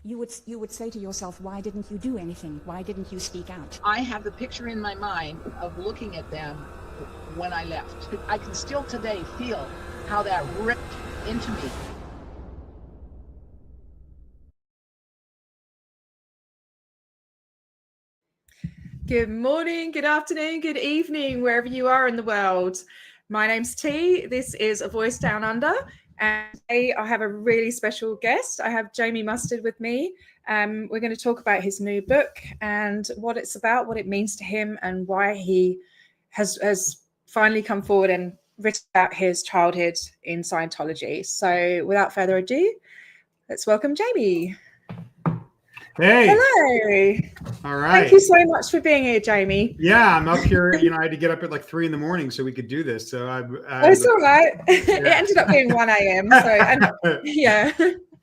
you would say to yourself, why didn't you do anything? Why didn't you speak out? I have the picture in my mind of looking at them when I left. I can still today feel how that ripped into me. Good morning, good afternoon, good evening, wherever you are in the world. My name's T. This is A Voice Down Under. And today I have a really special guest. I have Jamie Mustard with me. We're going to talk about his new book and what it's about, what it means to him, and why he has finally come forward and written about his childhood in Scientology. So without further ado, let's welcome Jamie. Hey. Hello. All right. Thank you so much for being here, Jamie. Yeah, I'm up here. I had to get up at like 3 a.m. so we could do this. So it's all right. Yeah. It ended up being 1 a.m. So yeah.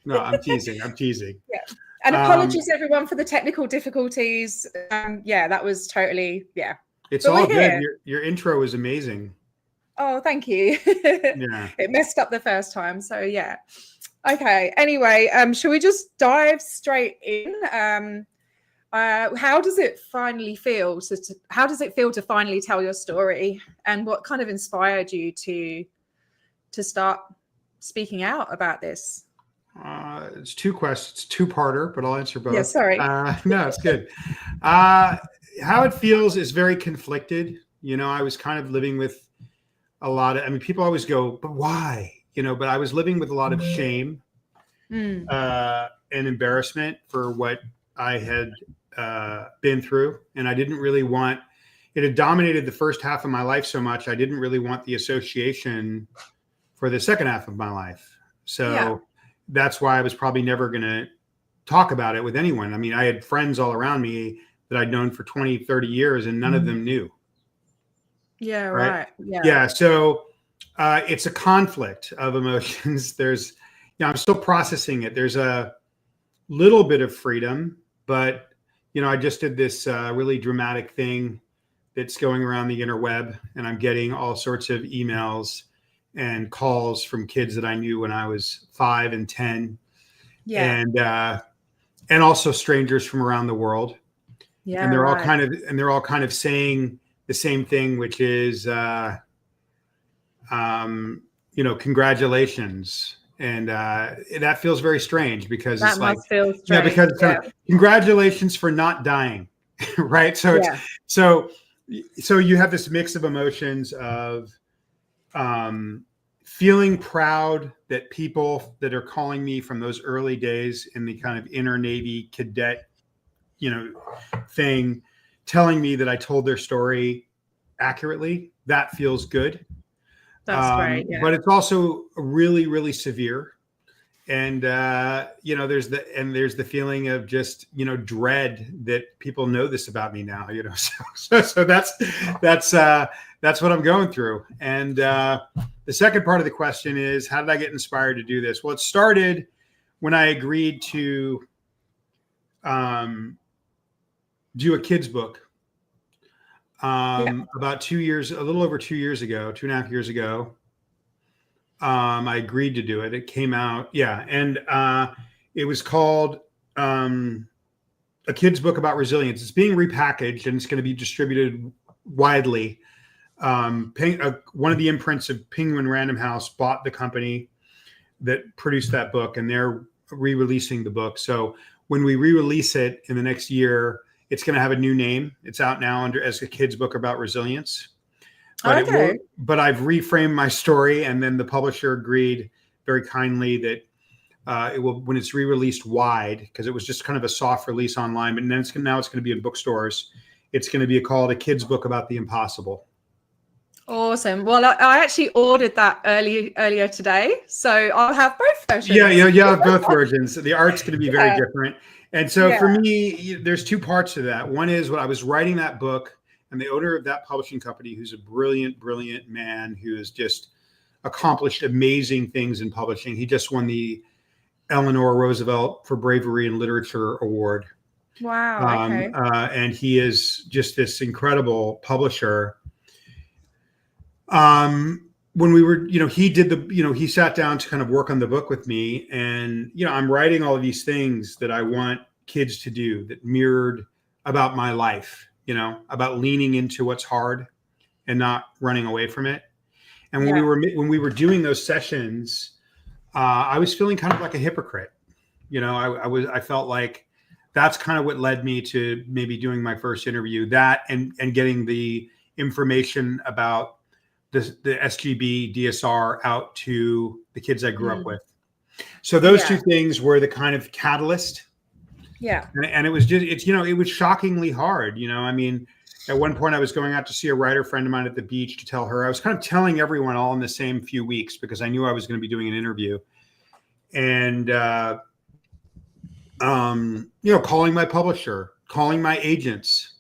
No, I'm teasing. Yeah. And apologies everyone for the technical difficulties. Yeah, that was totally It's all good. Your intro was amazing. Oh, thank you. Yeah. It messed up the first time. So yeah. Okay. Anyway, shall we just dive straight in? How does it finally feel? How does it feel to finally tell your story, and what kind of inspired you to start speaking out about this? It's two questions, two-parter, but I'll answer both. Yeah, sorry. No, it's good. How it feels is very conflicted. I was kind of living with a lot of. People always go, but why? But I was living with a lot of shame and embarrassment for what I had been through. And I didn't really want, it had dominated the first half of my life so much, I didn't really want the association for the second half of my life. So that's why I was probably never going to talk about it with anyone. I had friends all around me that I'd known for 20, 30 years, and none of them knew. Yeah, right. Yeah. So it's a conflict of emotions. I'm still processing it. There's a little bit of freedom, but I just did this really dramatic thing that's going around the interweb, and I'm getting all sorts of emails and calls from kids that I knew when I was 5 and 10, and also strangers from around the world. Yeah, and they're all kind of saying the same thing, which is, congratulations. And that feels very strange because that it's like, feel strange. Because it's kind of, congratulations for not dying, right? So so you have this mix of emotions of feeling proud that people that are calling me from those early days in the kind of inner Navy cadet, thing, telling me that I told their story accurately. That feels good. That's great. Yeah. But it's also really, really severe. And, there's the feeling of just, dread that people know this about me now, so that's what I'm going through. And the second part of the question is, how did I get inspired to do this? Well, it started when I agreed to do a kid's book. About 2 years, a little over 2 years ago, 2.5 years ago, I agreed to do it. It came out. And it was called A Kid's Book About Resilience. It's being repackaged and it's going to be distributed widely. One of the imprints of Penguin Random House bought the company that produced that book, and they're re-releasing the book. So when we re-release it in the next year, it's going to have a new name. It's out now as A Kid's Book About Resilience. But but I've reframed my story, and then the publisher agreed very kindly that it will, when it's re-released wide, because it was just kind of a soft release online, but then now it's going to be in bookstores. It's going to be called A Kid's Book About the Impossible. Awesome. Well, I actually ordered that earlier today, so I'll have both versions. Yeah, both versions. The art's going to be very different. And so for me, there's two parts to that. One is when I was writing that book, and the owner of that publishing company, who's a brilliant, brilliant man who has just accomplished amazing things in publishing. He just won the Eleanor Roosevelt for Bravery in Literature Award. Wow. Okay. And he is just this incredible publisher. when we were, he did he sat down to kind of work on the book with me, and, I'm writing all of these things that I want kids to do that mirrored about my life, about leaning into what's hard and not running away from it. And when we were doing those sessions, I was feeling kind of like a hypocrite. I felt like that's kind of what led me to maybe doing my first interview, that and getting the information about the SGB DSR out to the kids I grew up with. So those two things were the kind of catalyst. Yeah. And it was just, it was shockingly hard. I mean, at one point I was going out to see a writer friend of mine at the beach to tell her. I was kind of telling everyone all in the same few weeks because I knew I was going to be doing an interview. And, calling my publisher, calling my agents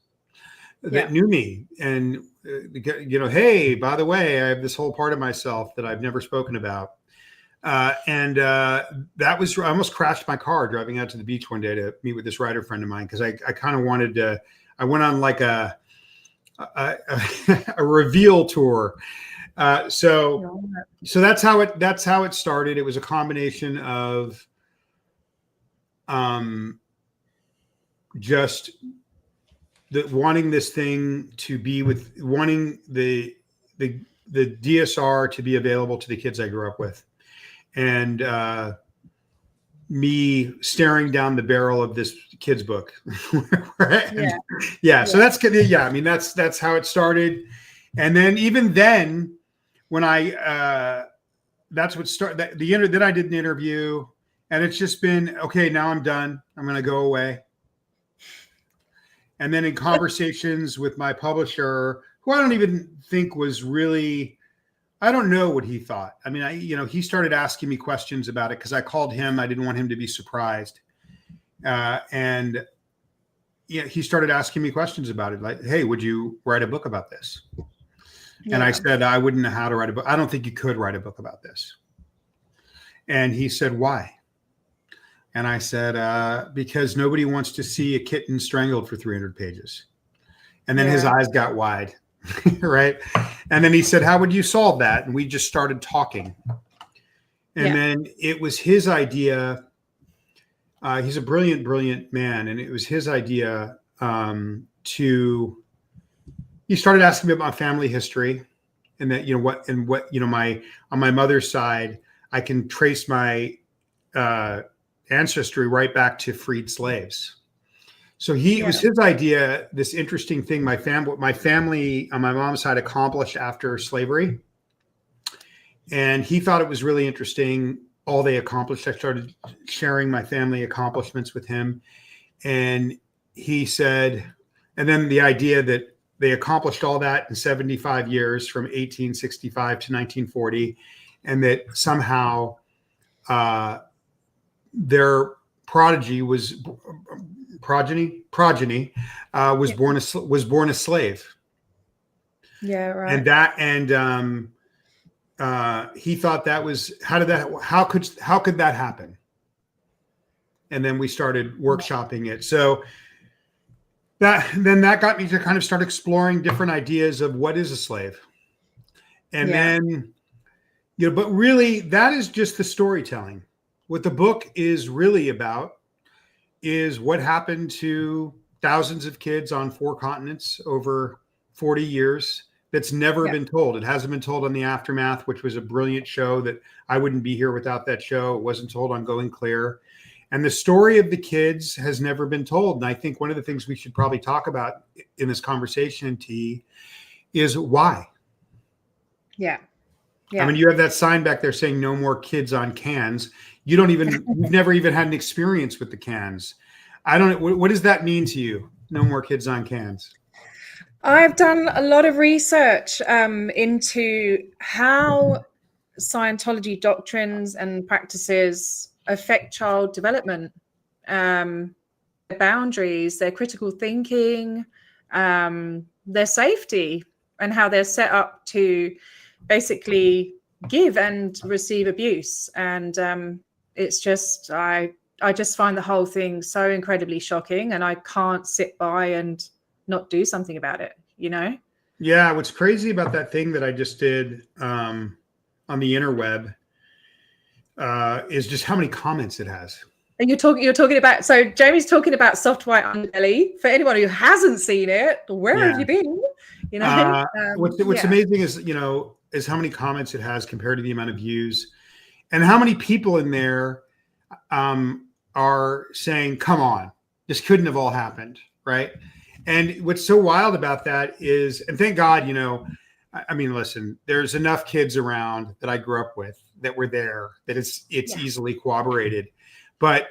that knew me, and, hey, by the way, I have this whole part of myself that I've never spoken about. That was, I almost crashed my car driving out to the beach one day to meet with this writer friend of mine, because I kind of wanted to, I went on like a reveal tour. So that's how it started. It was a combination of just wanting this thing to be wanting the DSR to be available to the kids I grew up with, and me staring down the barrel of this kid's book. So that's I mean, that's how it started. And then even then, when that's what started then I did an interview, and it's just been, okay, now I'm done. I'm going to go away. And then in conversations with my publisher, who I don't even think was really, I don't know what he thought. I mean, he started asking me questions about it because I called him. I didn't want him to be surprised. And he started asking me questions about it. Like, hey, would you write a book about this? And I said, I wouldn't know how to write a book. I don't think you could write a book about this. And he said, why? And I said, because nobody wants to see a kitten strangled for 300 pages. And then his eyes got wide, right? And then he said, how would you solve that? And we just started talking. And then it was his idea. He's a brilliant, brilliant man. And it was his idea he started asking me about my family history, and that, on my mother's side, I can trace my ancestry right back to freed slaves. So it was his idea, this interesting thing my family on my mom's side accomplished after slavery. And he thought it was really interesting, all they accomplished. I started sharing my family accomplishments with him. And he said, and then the idea that they accomplished all that in 75 years from 1865 to 1940, and that somehow their progeny was born a slave. Yeah, right. And he thought that was, how could that happen? And then we started workshopping it. So that got me to kind of start exploring different ideas of what is a slave. And then, but really that is just the storytelling. What the book is really about is what happened to thousands of kids on 4 continents over 40 years that's never been told. It hasn't been told on The Aftermath, which was a brilliant show that I wouldn't be here without that show. It wasn't told on Going Clear. And the story of the kids has never been told. And I think one of the things we should probably talk about in this conversation, T, is why. Yeah. I mean, you have that sign back there saying no more kids on cans. You've never even had an experience with the cans. I don't know. What does that mean to you? No more kids on cans. I've done a lot of research into how Scientology doctrines and practices affect child development, their boundaries, their critical thinking, their safety, and how they're set up to basically give and receive abuse. And it's just, I just find the whole thing so incredibly shocking, and I can't sit by and not do something about it, Yeah, what's crazy about that thing that I just did, on the interweb is just how many comments it has. And you're talking about, so Jamie's talking about Soft White Underbelly. For anyone who hasn't seen it, where have you been? You know, what's amazing is how many comments it has compared to the amount of views, and how many people in there are saying, "Come on, this couldn't have all happened," right? And what's so wild about that is, and thank God, I mean, listen, there's enough kids around that I grew up with that were there that it's easily corroborated. But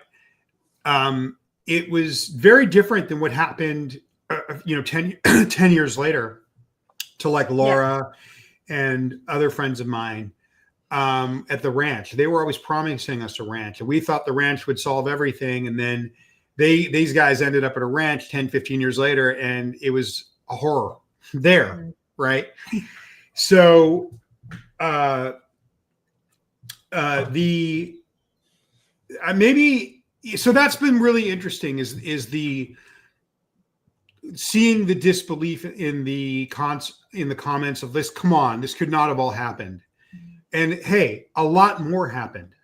it was very different than what happened, 10 years later to like Laura and other friends of mine at the ranch. They were always promising us a ranch, and we thought the ranch would solve everything. And then these guys ended up at a ranch 10, 15 years later, and it was a horror there, right? So so that's been really interesting is the seeing the disbelief in the comments of this. Come on, this could not have all happened. And hey, a lot more happened.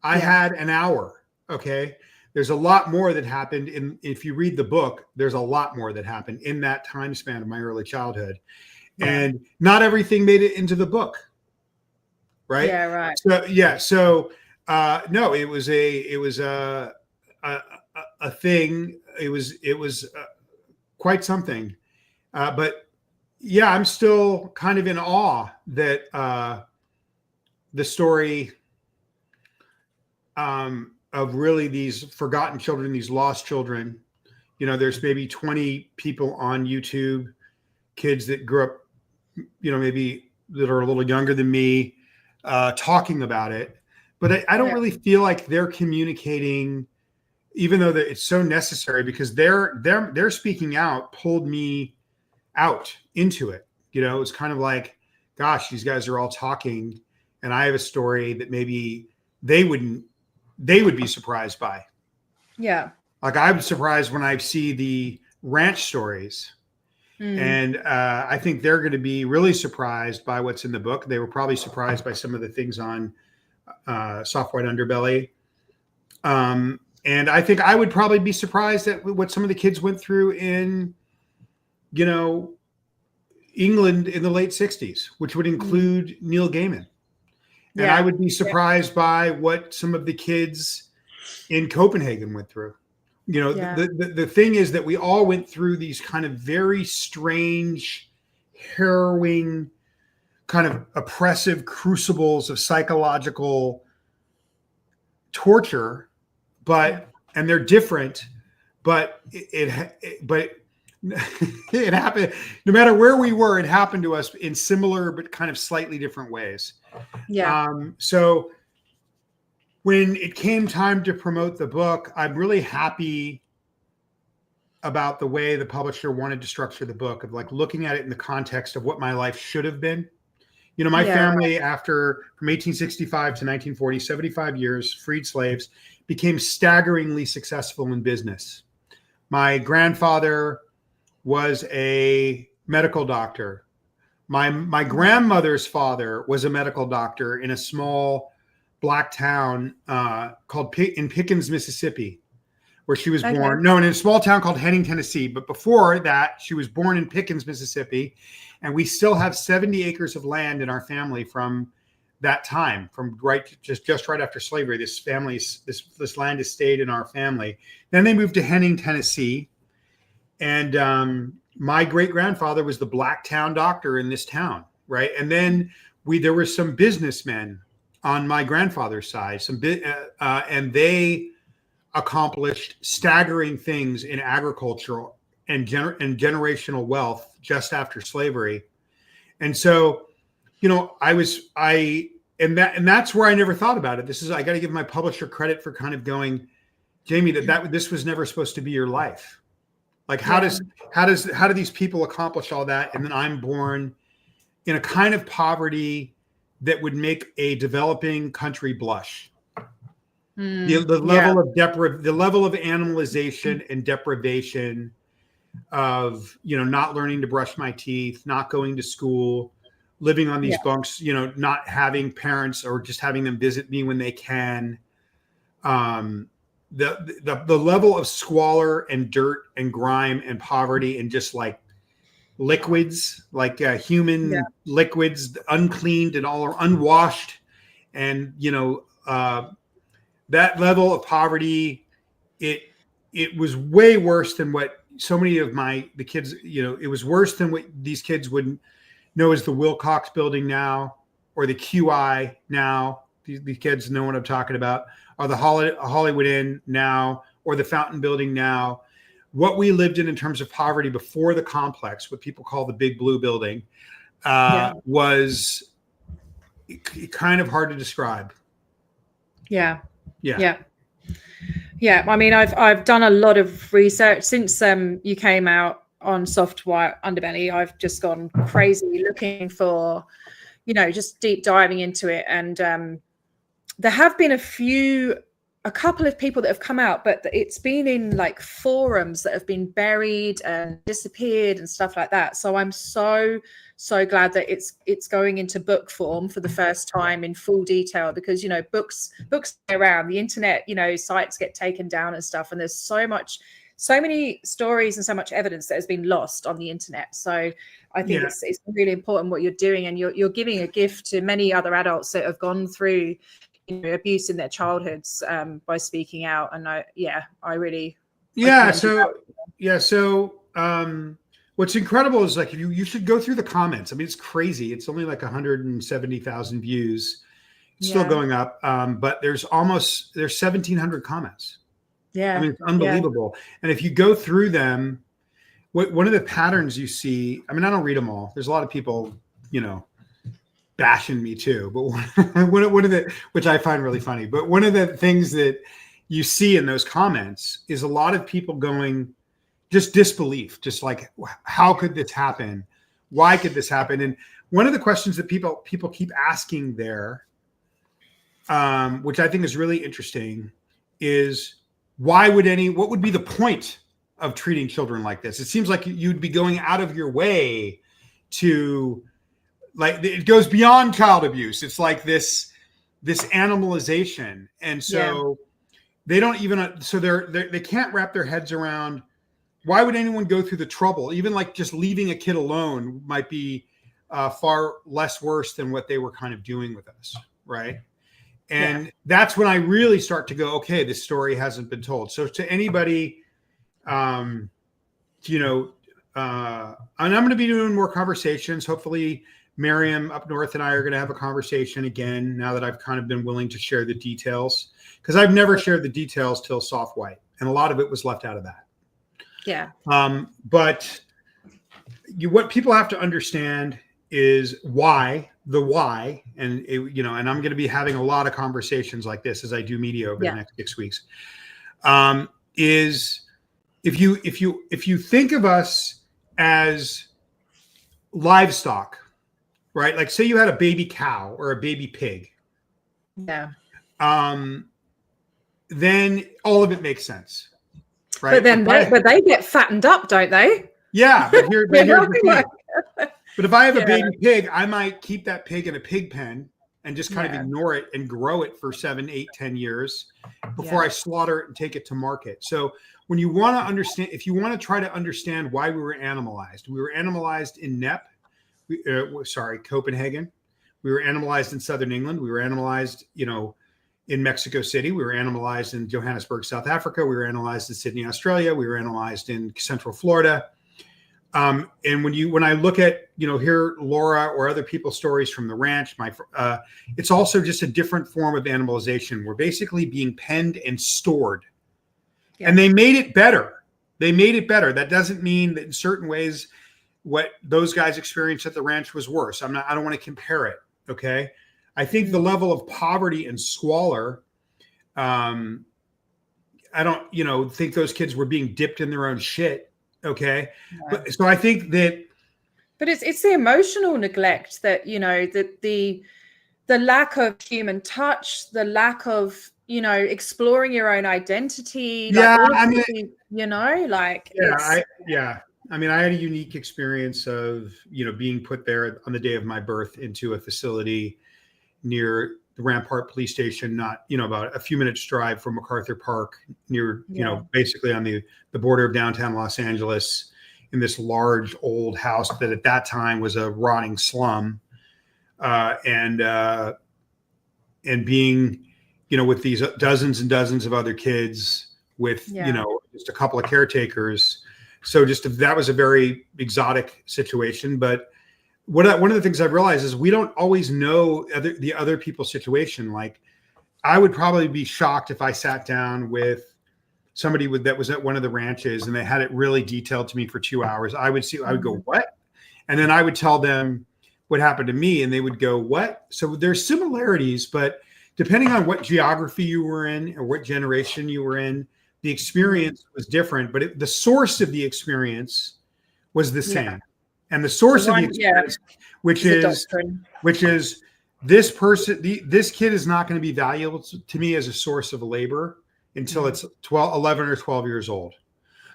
I had an hour. Okay. There's a lot more that happened if you read the book, there's a lot more that happened in that time span of my early childhood. And not everything made it into the book. Right. Yeah. Right. So no, it was a thing. It was quite something. But yeah, I'm still kind of in awe that the story of really these forgotten children, these lost children. There's maybe 20 people on YouTube, kids that grew up, maybe that are a little younger than me, talking about it. But I don't really feel like they're communicating, even though it's so necessary, because they're speaking out pulled me out into it. It's kind of like, gosh, these guys are all talking, and I have a story that maybe they would be surprised by. Yeah. Like I'm surprised when I see the ranch stories. And I think they're going to be really surprised by what's in the book. They were probably surprised by some of the things on Soft White Underbelly. And I think I would probably be surprised at what some of the kids went through in, England in the late 60s, which would include Neil Gaiman. And I would be surprised by what some of the kids in Copenhagen went through. The thing is that we all went through these kind of very strange, harrowing, kind of oppressive crucibles of psychological torture, and they're different, but it happened. No matter where we were, it happened to us in similar but kind of slightly different ways. So when it came time to promote the book, I'm really happy about the way the publisher wanted to structure the book, of like looking at it in the context of what my life should have been. My family, from 1865 to 1940, 75 years, freed slaves, became staggeringly successful in business. My grandfather was a medical doctor. My grandmother's father was a medical doctor in a small Black town called in Pickens, Mississippi, where she was born. No, in a small town called Henning, Tennessee. But before that, she was born in Pickens, Mississippi. And we still have 70 acres of land in our family from that time, from just right after slavery. This land has stayed in our family. Then they moved to Henning, Tennessee. And my great-grandfather was the Black town doctor in this town, right? And then there were some businessmen on my grandfather's side, and they accomplished staggering things in agriculture and generational wealth just after slavery. And so, that's where I never thought about it. I got to give my publisher credit for kind of going, Jamie, this was never supposed to be your life. Like, how do these people accomplish all that? And then I'm born in a kind of poverty that would make a developing country blush. The level of animalization and deprivation of, not learning to brush my teeth, not going to school, living on these bunks, you know, not having parents or just having them visit me when they can. The level of squalor and dirt and grime and poverty and just like liquids, like human liquids, uncleaned and all unwashed. And, you know, that level of poverty, it was way worse than what so many of the kids, you know, it was worse than what these kids would know as the Wilcox building now, or the QI now. These kids know what I'm talking about, or the Hollywood Inn now, or the Fountain Building now. What we lived in terms of poverty before the complex, what people call the Big Blue Building, was kind of hard to describe. Yeah. I mean, I've done a lot of research since you came out on Soft White Underbelly. I've just gone crazy looking for, you know, just deep diving into it. And there have been a couple of people that have come out, but it's been in like forums that have been buried and disappeared and stuff like that. So I'm so glad that it's going into book form for the first time in full detail, because, you know, books around the internet, you know, sites get taken down and stuff, and there's so many stories and so much evidence that has been lost on the internet. So I think it's really important what you're doing, and you're giving a gift to many other adults that have gone through, you know, abuse in their childhoods by speaking out. And I really what's incredible is like you should go through the comments. I mean, it's crazy. It's only like 170,000 views. It's still going up, but there's 1,700 comments. I mean, it's unbelievable. And if you go through them, one of the patterns you see, I mean, I don't read them all. There's a lot of people, you know, bashing me too, but one of the, which I find really funny, but one of the things that you see in those comments is a lot of people going just disbelief, just like, how could this happen? Why could this happen? And one of the questions that people keep asking there, which I think is really interesting, is what would be the point of treating children like this? It seems like you'd be going out of your way to, like, it goes beyond child abuse. It's like this animalization. And so they don't even, so they can't wrap their heads around, why would anyone go through the trouble? Even like just leaving a kid alone might be far less worse than what they were kind of doing with us. Right. And that's when I really start to go, okay, this story hasn't been told. So to anybody, you know, and I'm going to be doing more conversations. Hopefully Miriam up north and I are going to have a conversation again, now that I've kind of been willing to share the details, because I've never shared the details till Soft White, and a lot of it was left out of that. But what people have to understand is why, and you know, and I'm going to be having a lot of conversations like this as I do media over the next 6 weeks. Is if you think of us as livestock, right? Like say you had a baby cow or a baby pig. Then all of it makes sense. Right. But they get fattened up, don't they? Yeah. But here's the thing. But if I have a baby pig, I might keep that pig in a pig pen and just kind of ignore it and grow it for 7, 8, 10 years before I slaughter it and take it to market. So when you want to understand, if you want to try to understand why we were animalized in Nep, Copenhagen. We were animalized in Southern England. We were animalized, you know, in Mexico City. We were animalized in Johannesburg, South Africa. We were analyzed in Sydney, Australia. We were analyzed in Central Florida. And when I look at, you know, hear Laura or other people's stories from the ranch, it's also just a different form of animalization. We're basically being penned and stored. And they made it better. That doesn't mean that in certain ways what those guys experienced at the ranch was worse. I don't want to compare it. Okay. I think the level of poverty and squalor, I don't, you know, think those kids were being dipped in their own shit. Okay. But, so I think that. But it's the emotional neglect that, you know, that the lack of human touch, the lack of, you know, exploring your own identity. Like I mean, you know, like. I mean, I had a unique experience of, being put there on the day of my birth into a facility near the Rampart Police Station, not, about a few minutes drive from MacArthur Park, near, basically on the border of downtown Los Angeles, in this large old house that at that time was a rotting slum. And being, with these dozens and dozens of other kids with, just a couple of caretakers. So that was a very exotic situation. But one of the things I've realized is we don't always know the other people's situation. Like, I would probably be shocked if I sat down with somebody that was at one of the ranches and they had it really detailed to me for 2 hours. I would go, what? And then I would tell them what happened to me and they would go, what? So there's similarities, but depending on what geography you were in or what generation you were in, the experience was different, but the source of the experience was the same. And the source of the experience, which is this person, this kid is not going to be valuable to me as a source of labor until it's 11 or 12 years old.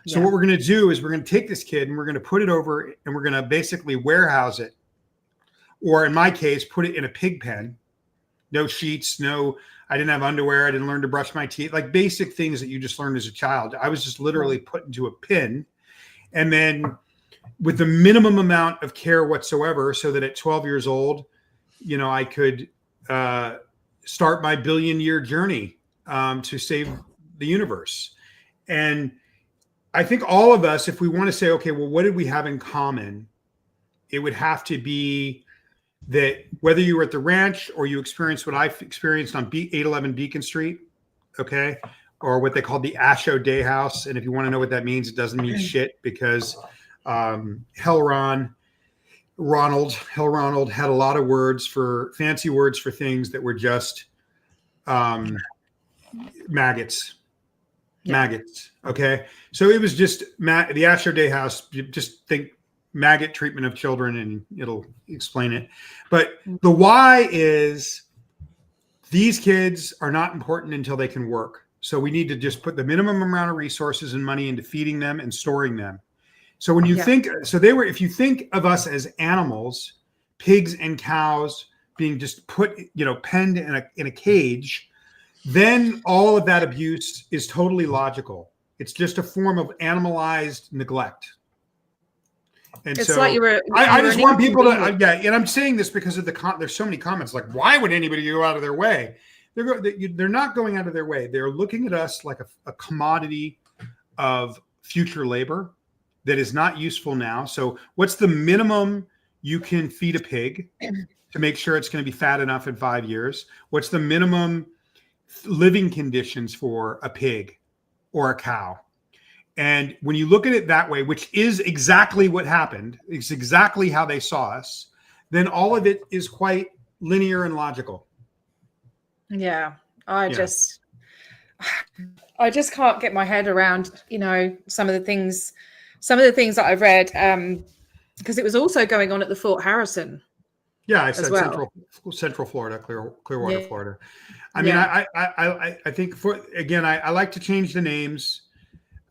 So what we're going to do is we're going to take this kid and we're going to put it over and we're going to basically warehouse it. Or in my case, put it in a pig pen. No sheets, I didn't have underwear. I didn't learn to brush my teeth, like basic things that you just learned as a child. I was just literally put into a pen. And then with the minimum amount of care whatsoever, so that at 12 years old, I could start my billion-year journey to save the universe. And I think all of us, if we want to say, okay, well, what did we have in common? It would have to be that whether you were at the ranch or you experienced what I've experienced on 811 Beacon Street, okay, or what they call the Asho Day House. And if you want to know what that means, it doesn't mean shit, because Hell Ronald had a lot of fancy words for things that were just maggots. Okay. So it was just the Asho Day House. Just think maggot treatment of children and it'll explain it. But the why is these kids are not important until they can work. So we need to just put the minimum amount of resources and money into feeding them and storing them. So when you think, if you think of us as animals, pigs and cows being just put, penned in a cage, then all of that abuse is totally logical. It's just a form of animalized neglect. And it's so like I just want people to, and I'm saying this because of there's so many comments like, why would anybody go out of their way? They're not going out of their way. They're looking at us like a commodity of future labor that is not useful now. So what's the minimum you can feed a pig to make sure it's going to be fat enough in 5 years? What's the minimum living conditions for a pig or a cow? And when you look at it that way, which is exactly what happened, it's exactly how they saw us, then all of it is quite linear and logical. Yeah. I just can't get my head around, some of the things that I've read, because it was also going on at the Fort Harrison. Yeah, I said Central Florida, Clearwater, Florida. I mean, I think I like to change the names.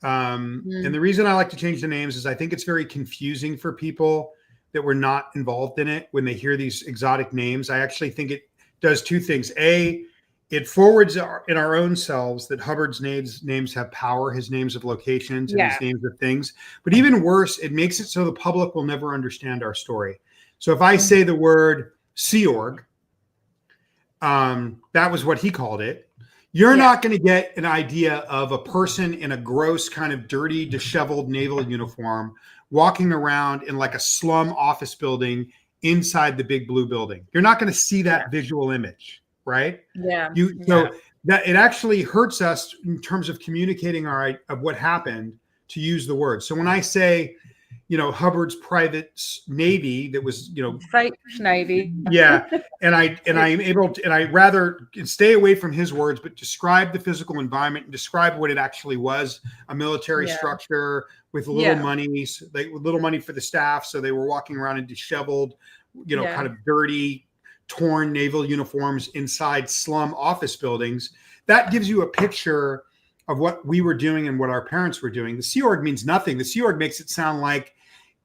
And the reason I like to change the names is I think it's very confusing for people that were not involved in it when they hear these exotic names. I actually think it does two things. A, it forwards in our own selves that Hubbard's names have power, his names of locations and his names of things. But even worse, it makes it so the public will never understand our story. So if I say the word Sea Org, that was what he called it. You're not going to get an idea of a person in a gross, kind of dirty, disheveled naval uniform walking around in like a slum office building inside the big blue building. You're not going to see that visual image, right? So that it actually hurts us in terms of communicating of what happened to use the word. So when I say, Hubbard's private Navy, that was, fake Navy. And I'm able to, and I rather stay away from his words, but describe the physical environment and describe what it actually was: a military structure with little money, little money for the staff. So they were walking around in disheveled, kind of dirty, torn naval uniforms inside slum office buildings. That gives you a picture of what we were doing and what our parents were doing. The Sea Org means nothing. The Sea Org makes it sound like,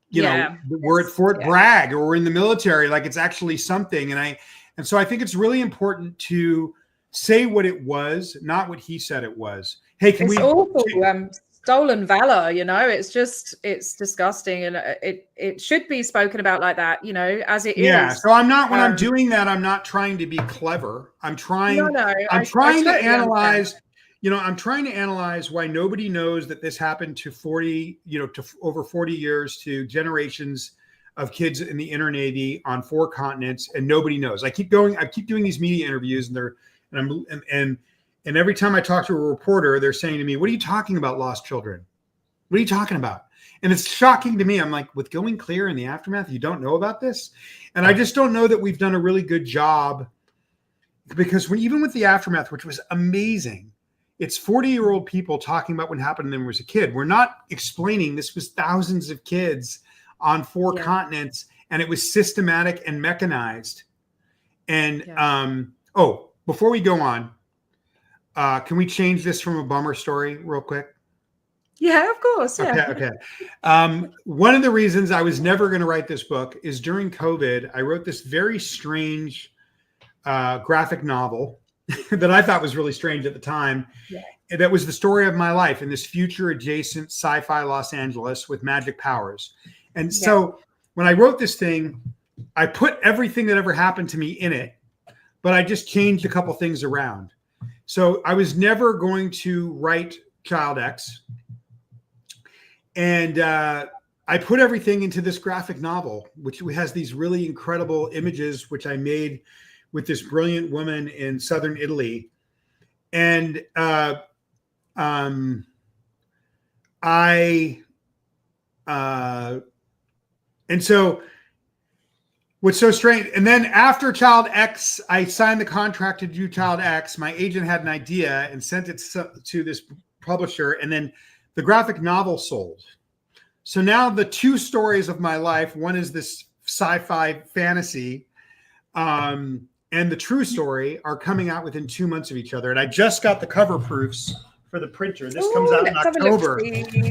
you know, we're at Fort Bragg or we're in the military, like it's actually something. And so I think it's really important to say what it was, not what he said it was. Hey, it's awful. Stolen valor, you know, it's disgusting, and it should be spoken about like that, you know, as it is. Yeah. So I'm not, when I'm doing that, I'm not trying to be clever. I'm trying to analyze, you know, I'm trying to analyze why nobody knows that this happened to 40, you know, to over 40 years, to generations of kids in the Inner Navy on 4 continents, and nobody knows. I keep doing these media interviews, and every time I talk to a reporter, they're saying to me, "What are you talking about, lost children? What are you talking about?" And it's shocking to me. I'm like, with Going Clear in the Aftermath, you don't know about this? And I just don't know that we've done a really good job, because even with the Aftermath, which was amazing, it's 40-year-old people talking about what happened to them as a kid. We're not explaining this was thousands of kids on 4 continents, and it was systematic and mechanized. And before we go on, can we change this from a bummer story real quick? Yeah, of course. Yeah. Okay. One of the reasons I was never going to write this book is during COVID, I wrote this very strange graphic novel that I thought was really strange at the time. Yeah. That was the story of my life in this future adjacent sci-fi Los Angeles with magic powers. And so when I wrote this thing, I put everything that ever happened to me in it, but I just changed a couple things around. So I was never going to write Child X. And I put everything into this graphic novel, which has these really incredible images, which I made with this brilliant woman in southern Italy. And so what's so strange, and then after Child X, I signed the contract to do Child X. My agent had an idea and sent it to this publisher, and then the graphic novel sold. So now the 2 stories of my life, one is this sci-fi fantasy, and the true story, are coming out within 2 months of each other. And I just got the cover proofs for the printer. This comes out in October.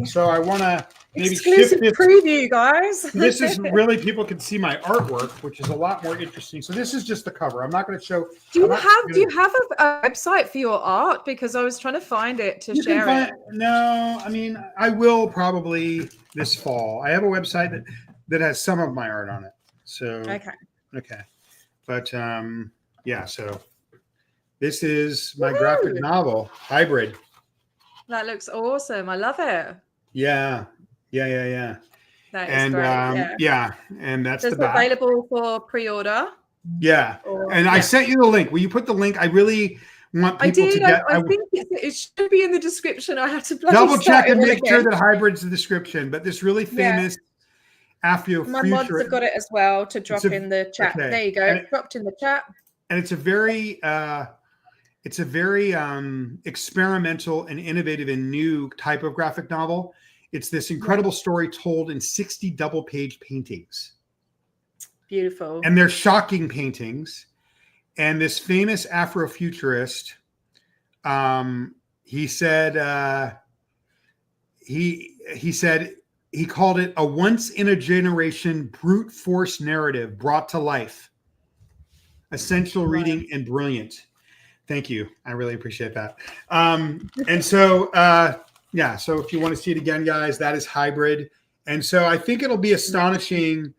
So I want to maybe exclusive preview, guys. This is really, people can see my artwork, which is a lot more interesting. So this is just the cover. I'm not going to show. Do you have a website for your art? Because I was trying to find it to share it. No, I mean, I will probably this fall. I have a website that has some of my art on it. So okay. But yeah, so this is my graphic novel, Hybrid. That looks awesome. I love it. Yeah. That is great. And that's the back. Available for pre-order. Yeah. I sent you the link. Will you put the link? I really want people to get. I think it should be in the description. I have to double check and make sure that Hybrid's the description. But this really famous Afrofuturist. My mods have got it as well to drop in the chat. Okay. There you go. Dropped in the chat. And it's a very experimental and innovative and new type of graphic novel. It's this incredible story told in 60 double-page paintings. Beautiful. And they're shocking paintings. And this famous Afrofuturist, he said he called it a once-in-a-generation brute force narrative brought to life. Essential reading and brilliant. Thank you. I really appreciate that. And so, so if you want to see it again, guys, that is Hybrid. And so I think it'll be astonishing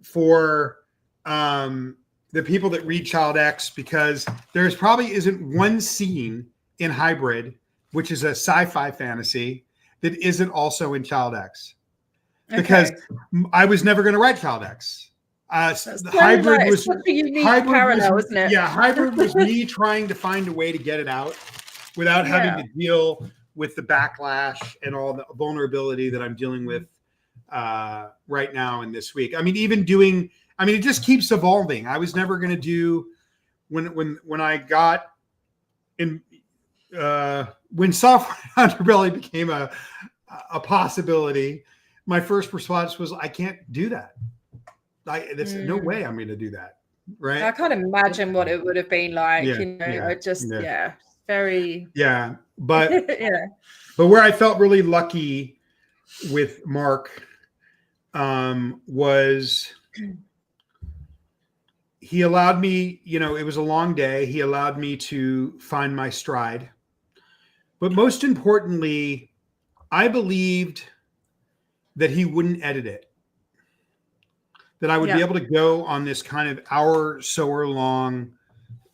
for the people that read Child X, because there's probably isn't one scene in Hybrid, which is a sci-fi fantasy, that isn't also in Child X. Because I was never going to write Child X. Hybrid was such a unique parallel, isn't it? Yeah, Hybrid was me trying to find a way to get it out without having to deal with the backlash and all the vulnerability that I'm dealing with right now and this week. I mean, it just keeps evolving. I was never going to do when I got in when Soft White Underbelly became a possibility. My first response was, I can't do that. There's no way I'm going to do that. Right. I can't imagine what it would have been like. very Yeah. But yeah. but where I felt really lucky with Mark was he allowed me, it was a long day. He allowed me to find my stride. But most importantly, I believed that he wouldn't edit it, that I would be Yeah. able to go on this kind of hour sower long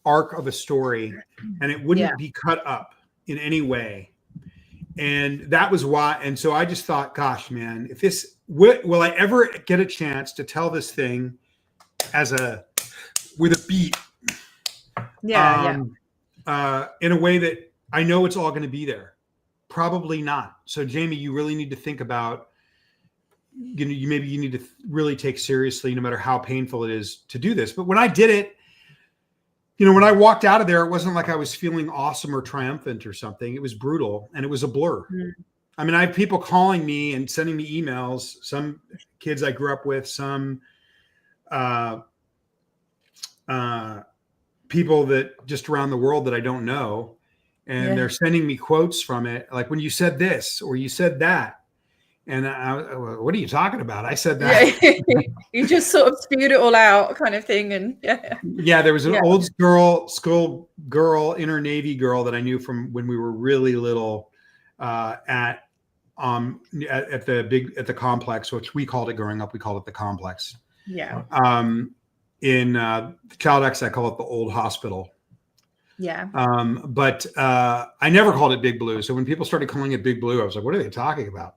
arc of a story and it wouldn't Yeah. be cut up in any way. And that was why. And so I just thought, gosh, man, if this will I ever get a chance to tell this thing with a beat, Yeah. in a way that I know it's all going to be there? Probably not. So Jamie, you really need to think about, maybe you need to really take seriously, no matter how painful it is to do this. But when I did it, when I walked out of there, it wasn't like I was feeling awesome or triumphant or something. It was brutal and it was a blur. Mm. I mean, I have people calling me and sending me emails, some kids I grew up with, some people that just around the world that I don't know. And they're sending me quotes from it. Like, when you said this or you said that. And what are you talking about? I said that. Yeah. You just sort of spewed it all out, kind of thing. And there was an old school girl, inner Navy girl that I knew from when we were really little, at the complex, which we called it growing up. We called it the complex. Yeah. In Child X, I call it the old hospital. Yeah. But I never called it Big Blue. So when people started calling it Big Blue, I was like, what are they talking about?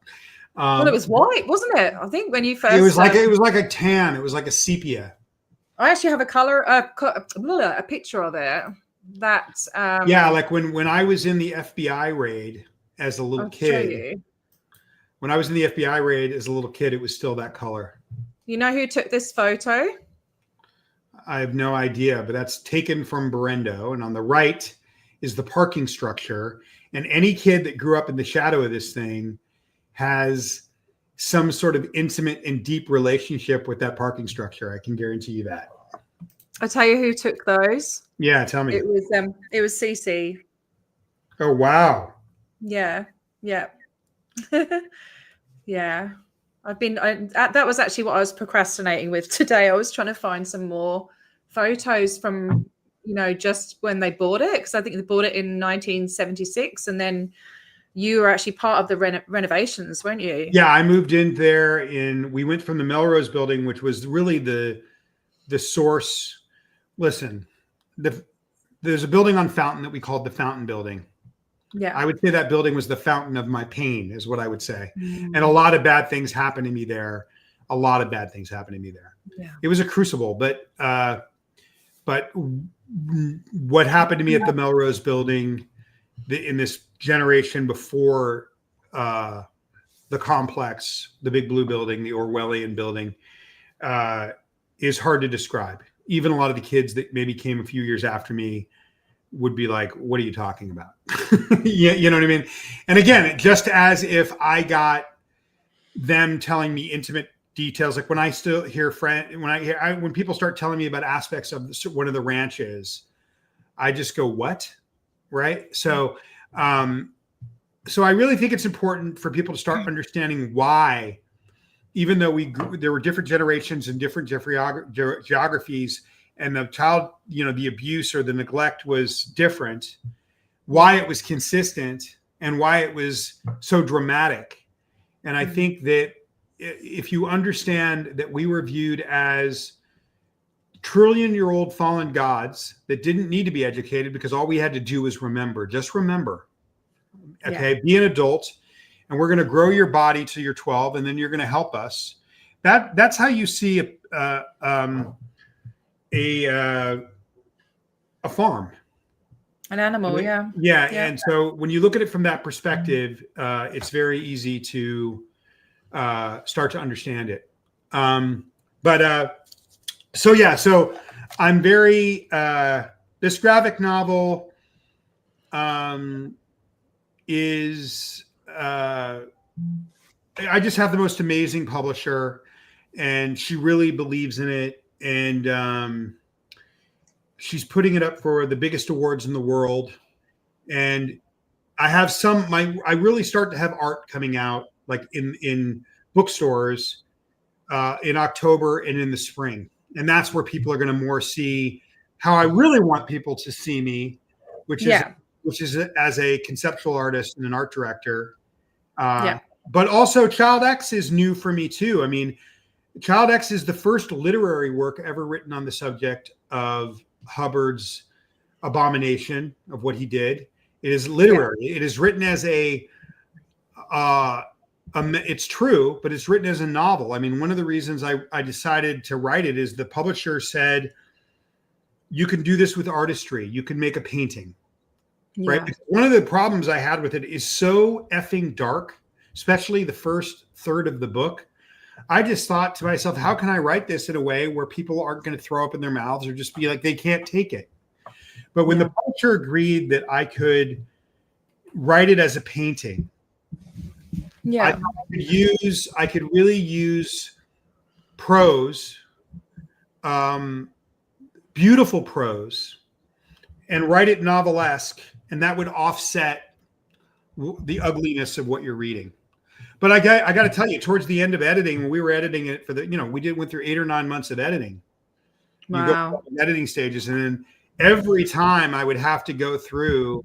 Well, it was white, wasn't it? I think when you first. It was like a tan. It was like a sepia. I actually have a picture of it. That. Like when I was in the FBI raid as a little kid. When I was in the FBI raid as a little kid, it was still that color. You know who took this photo? I have no idea, but that's taken from Berendo. And on the right is the parking structure. And any kid that grew up in the shadow of this thing has some sort of intimate and deep relationship with that parking structure. I can guarantee you that. I'll tell you who took those. Yeah, tell me. It was Cece. Oh, wow. Yeah. Yeah. Yeah. That was actually what I was procrastinating with today. I was trying to find some more photos from, just when they bought it, because I think they bought it in 1976, and then you were actually part of the renovations, weren't you? Yeah, I moved in there we went from the Melrose building, which was really the source. Listen, there's a building on Fountain that we called the Fountain Building. Yeah. I would say that building was the fountain of my pain, is what I would say. And a lot of bad things happened to me there. Yeah. It was a crucible, but what happened to me at the Melrose building in this generation before the complex, the Big Blue building, the Orwellian building, is hard to describe. Even a lot of the kids that maybe came a few years after me would be like, what are you talking about? Yeah, you know what I mean? And again, just as if I got them telling me intimate details, like when I still hear when people start telling me about aspects of one of the ranches, I just go, what? Right? So I really think it's important for people to start understanding why, even though there were different generations and different geographies, and the child, the abuse or the neglect was different, why it was consistent and why it was so dramatic. And I think that if you understand that we were viewed as trillion-year-old fallen gods that didn't need to be educated, because all we had to do was just remember, okay, be an adult, and we're going to grow your body till you're 12, and then you're going to help us. That's how you see a farm. An animal, yeah. And so when you look at it from that perspective, it's very easy to start to understand it. So I'm very this graphic novel is I just have the most amazing publisher, and she really believes in it, and she's putting it up for the biggest awards in the world. And I have I really start to have art coming out like in bookstores in October and in the spring. And that's where people are going to more see how I really want people to see me, which is as a conceptual artist and an art director. But also Child X is new for me too. I mean, Child X is the first literary work ever written on the subject of Hubbard's abomination of what he did. It is literary. It is written as it's true, but it's written as a novel. I mean, one of the reasons I decided to write it is the publisher said, you can do this with artistry. You can make a painting, right? One of the problems I had with it is so effing dark, especially the first third of the book. I just thought to myself, how can I write this in a way where people aren't going to throw up in their mouths or just be like, they can't take it. But when the publisher agreed that I could write it as a painting, I could really use prose, beautiful prose, and write it novelesque, and that would offset the ugliness of what you're reading. But I got to tell you, towards the end of editing, when we were editing it for went through 8 or 9 months of editing. You go through editing stages, and then every time I would have to go through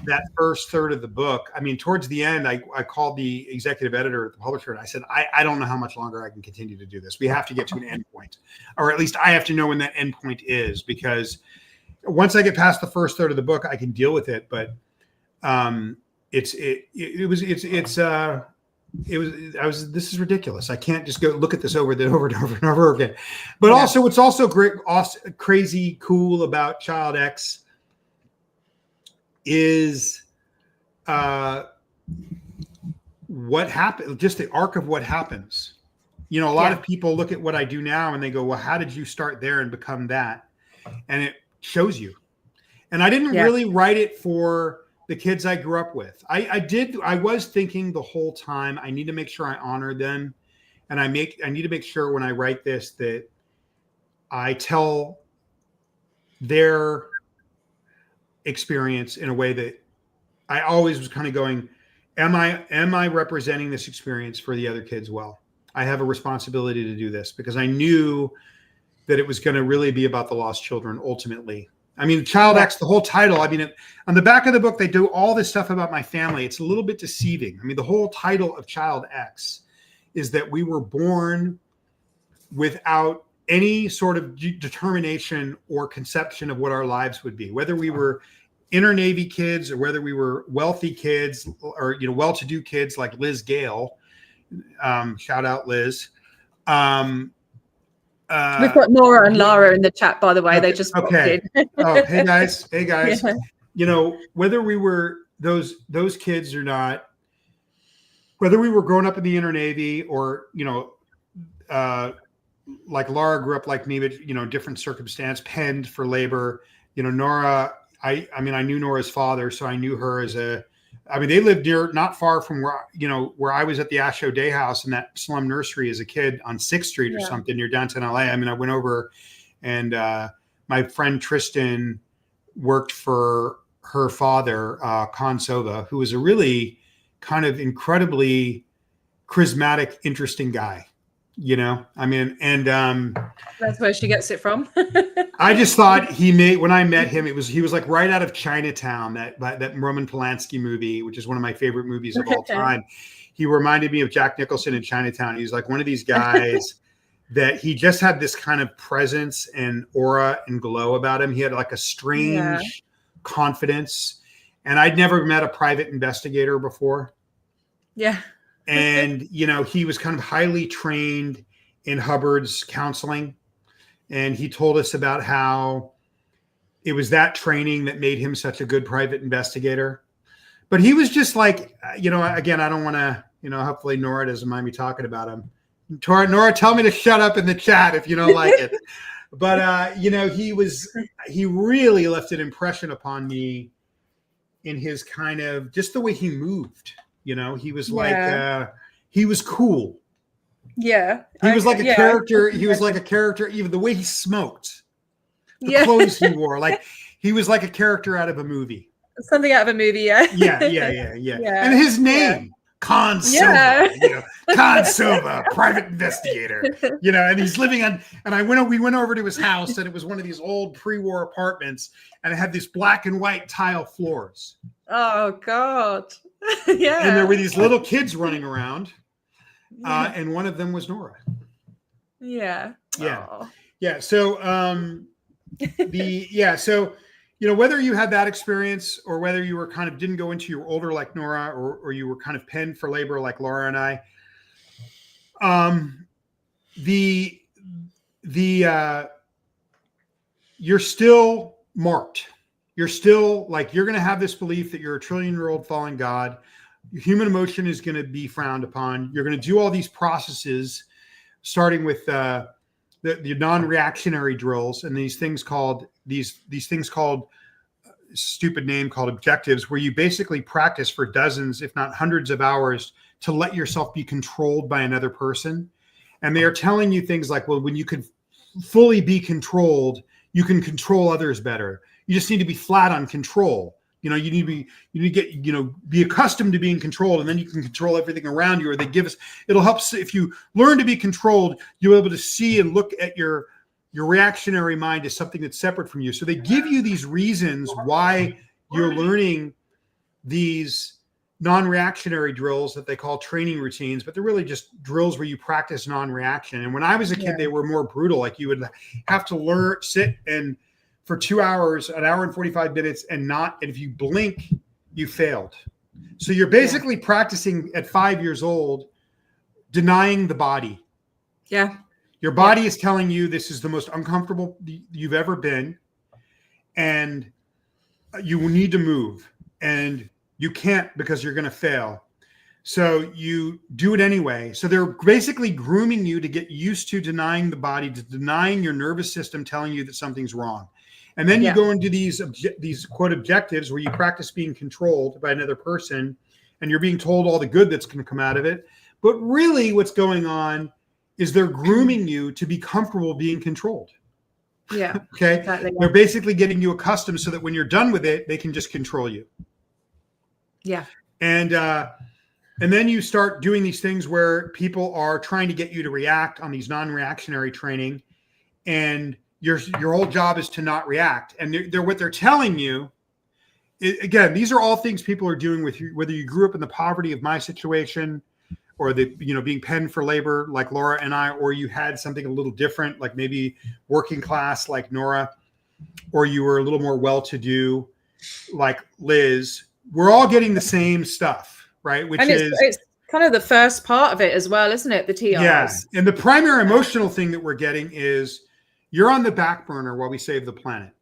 that first third of the book. I mean, towards the end, I called the executive editor at the publisher and I said, I don't know how much longer I can continue to do this. We have to get to an end point, or at least I have to know when that end point is, because once I get past the first third of the book, I can deal with it. But this is ridiculous. I can't just go look at this over and over again. But also, what's also great, crazy, cool about Child X is what happened, just the arc of what happens. You know, a lot of people look at what I do now and they go, well, how did you start there and become that? And it shows you. And I didn't really write it for the kids I grew up with. I was thinking the whole time, I need to make sure I honor them. And I need to make sure when I write this that I tell their experience in a way that I always was kind of going, am I representing this experience for the other kids well? I have a responsibility to do this, because I knew that it was going to really be about the lost children ultimately. I mean, Child X, the whole title, I mean, on the back of the book, they do all this stuff about my family. It's a little bit deceiving. I mean, the whole title of Child X is that we were born without any sort of determination or conception of what our lives would be, whether we were inner Navy kids or whether we were wealthy kids or, well-to-do kids like Liz Gale. Shout out Liz. We've got Nora and Lara in the chat, by the way. They just popped in. Oh, hey guys. Yeah. Whether we were those kids or not, whether we were growing up in the inner Navy or, like Lara grew up like me, but, different circumstance, penned for labor. Nora, I knew Nora's father, so I knew her they lived not far from where I was at the Asho Day House in that slum nursery as a kid on 6th Street or something near downtown LA. I mean, I went over and my friend Tristan worked for her father, Con Sova, who was a really kind of incredibly charismatic, interesting guy. That's where she gets it from. I just thought when I met him, he was like right out of Chinatown, that Roman Polanski movie, which is one of my favorite movies of all time. He reminded me of Jack Nicholson in Chinatown. He's like one of these guys that he just had this kind of presence and aura and glow about him. He had like a strange confidence, and I'd never met a private investigator before. Yeah. And, he was kind of highly trained in Hubbard's counseling. And he told us about how it was that training that made him such a good private investigator. But he was just like, again, I don't want to, hopefully Nora doesn't mind me talking about him. Nora, tell me to shut up in the chat if you don't like it. But, he really left an impression upon me in his kind of just the way he moved. He was like, he was cool. Yeah. He was like a character. He was like a character, even the way he smoked, the clothes he wore. Like he was like a character out of a movie. Something out of a movie, yeah. Yeah. And his name, Con Silva, Con Silva, private investigator, and he's living on, and we went over to his house, and it was one of these old pre-war apartments, and it had these black and white tile floors. Oh, God. Yeah. And there were these little kids running around, and one of them was Nora. Yeah. Yeah. Oh. Yeah. So, whether you had that experience or whether you were kind of didn't go into your older like Nora, or you were kind of penned for labor like Laura and I, you're still marked. You're still you're going to have this belief that you're a trillion-year-old fallen God. Human emotion is going to be frowned upon. You're going to do all these processes, starting with the non-reactionary drills and these things called stupid name called objectives, where you basically practice for dozens, if not hundreds of hours to let yourself be controlled by another person. And they are telling you things like, well, when you can fully be controlled, you can control others better. You just need to be flat on control. You need to get, be accustomed to being controlled, and then you can control everything around you. Or it'll help. If you learn to be controlled, you'll be able to see and look at your reactionary mind as something that's separate from you. So they give you these reasons why you're learning these non-reactionary drills that they call training routines, but they're really just drills where you practice non-reaction. And when I was a kid, they were more brutal. Like you would have to sit and for 2 hours, an hour and 45 minutes, and if you blink, you failed. So you're basically practicing at 5 years old, denying the body. Yeah. Your body is telling you this is the most uncomfortable you've ever been, and you need to move, and you can't because you're going to fail. So you do it anyway. So they're basically grooming you to get used to denying the body, to denying your nervous system telling you that something's wrong. And then you go into these quote objectives where you practice being controlled by another person, and you're being told all the good that's going to come out of it. But really what's going on is they're grooming you to be comfortable being controlled. Yeah. Okay. Exactly. They're basically getting you accustomed so that when you're done with it, they can just control you. Yeah. And then you start doing these things where people are trying to get you to react on these non-reactionary training, and your whole job is to not react. And what they're telling you, again, these are all things people are doing with you, whether you grew up in the poverty of my situation, or being penned for labor like Laura and I, or you had something a little different, like maybe working class like Nora, or you were a little more well-to-do like Liz. We're all getting the same stuff, right? It's kind of the first part of it as well, isn't it? The TRs. Yeah. And the primary emotional thing that we're getting is you're on the back burner while we save the planet.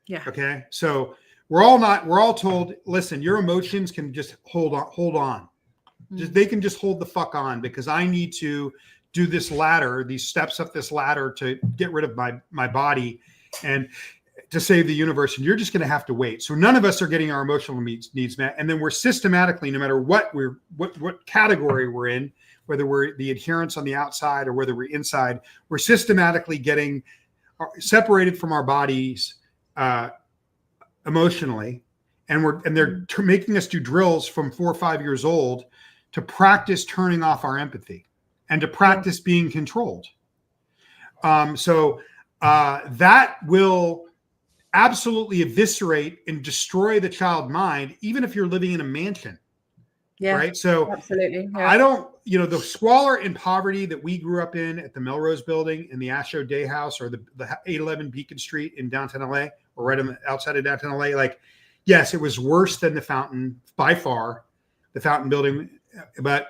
Yeah. Okay. So we're all told, listen, your emotions can just hold on. They can just hold the fuck on, because I need to do this ladder, these steps up this ladder to get rid of my body and to save the universe. And you're just going to have to wait. So none of us are getting our emotional needs met. And then we're systematically, no matter what category we're in, whether we're the adherents on the outside or whether we're inside, we're systematically getting separated from our bodies emotionally. And they're making us do drills from 4 or 5 years old to practice turning off our empathy and to practice being controlled. So that will absolutely eviscerate and destroy the child mind, even if you're living in a mansion. Yeah. Right. So absolutely. Yeah. I don't, the squalor and poverty that we grew up in at the Melrose Building, in the Asho Day House, or the 811 Beacon Street in downtown LA, or right outside of downtown LA. Like, yes, it was worse than the Fountain by far, the Fountain Building. But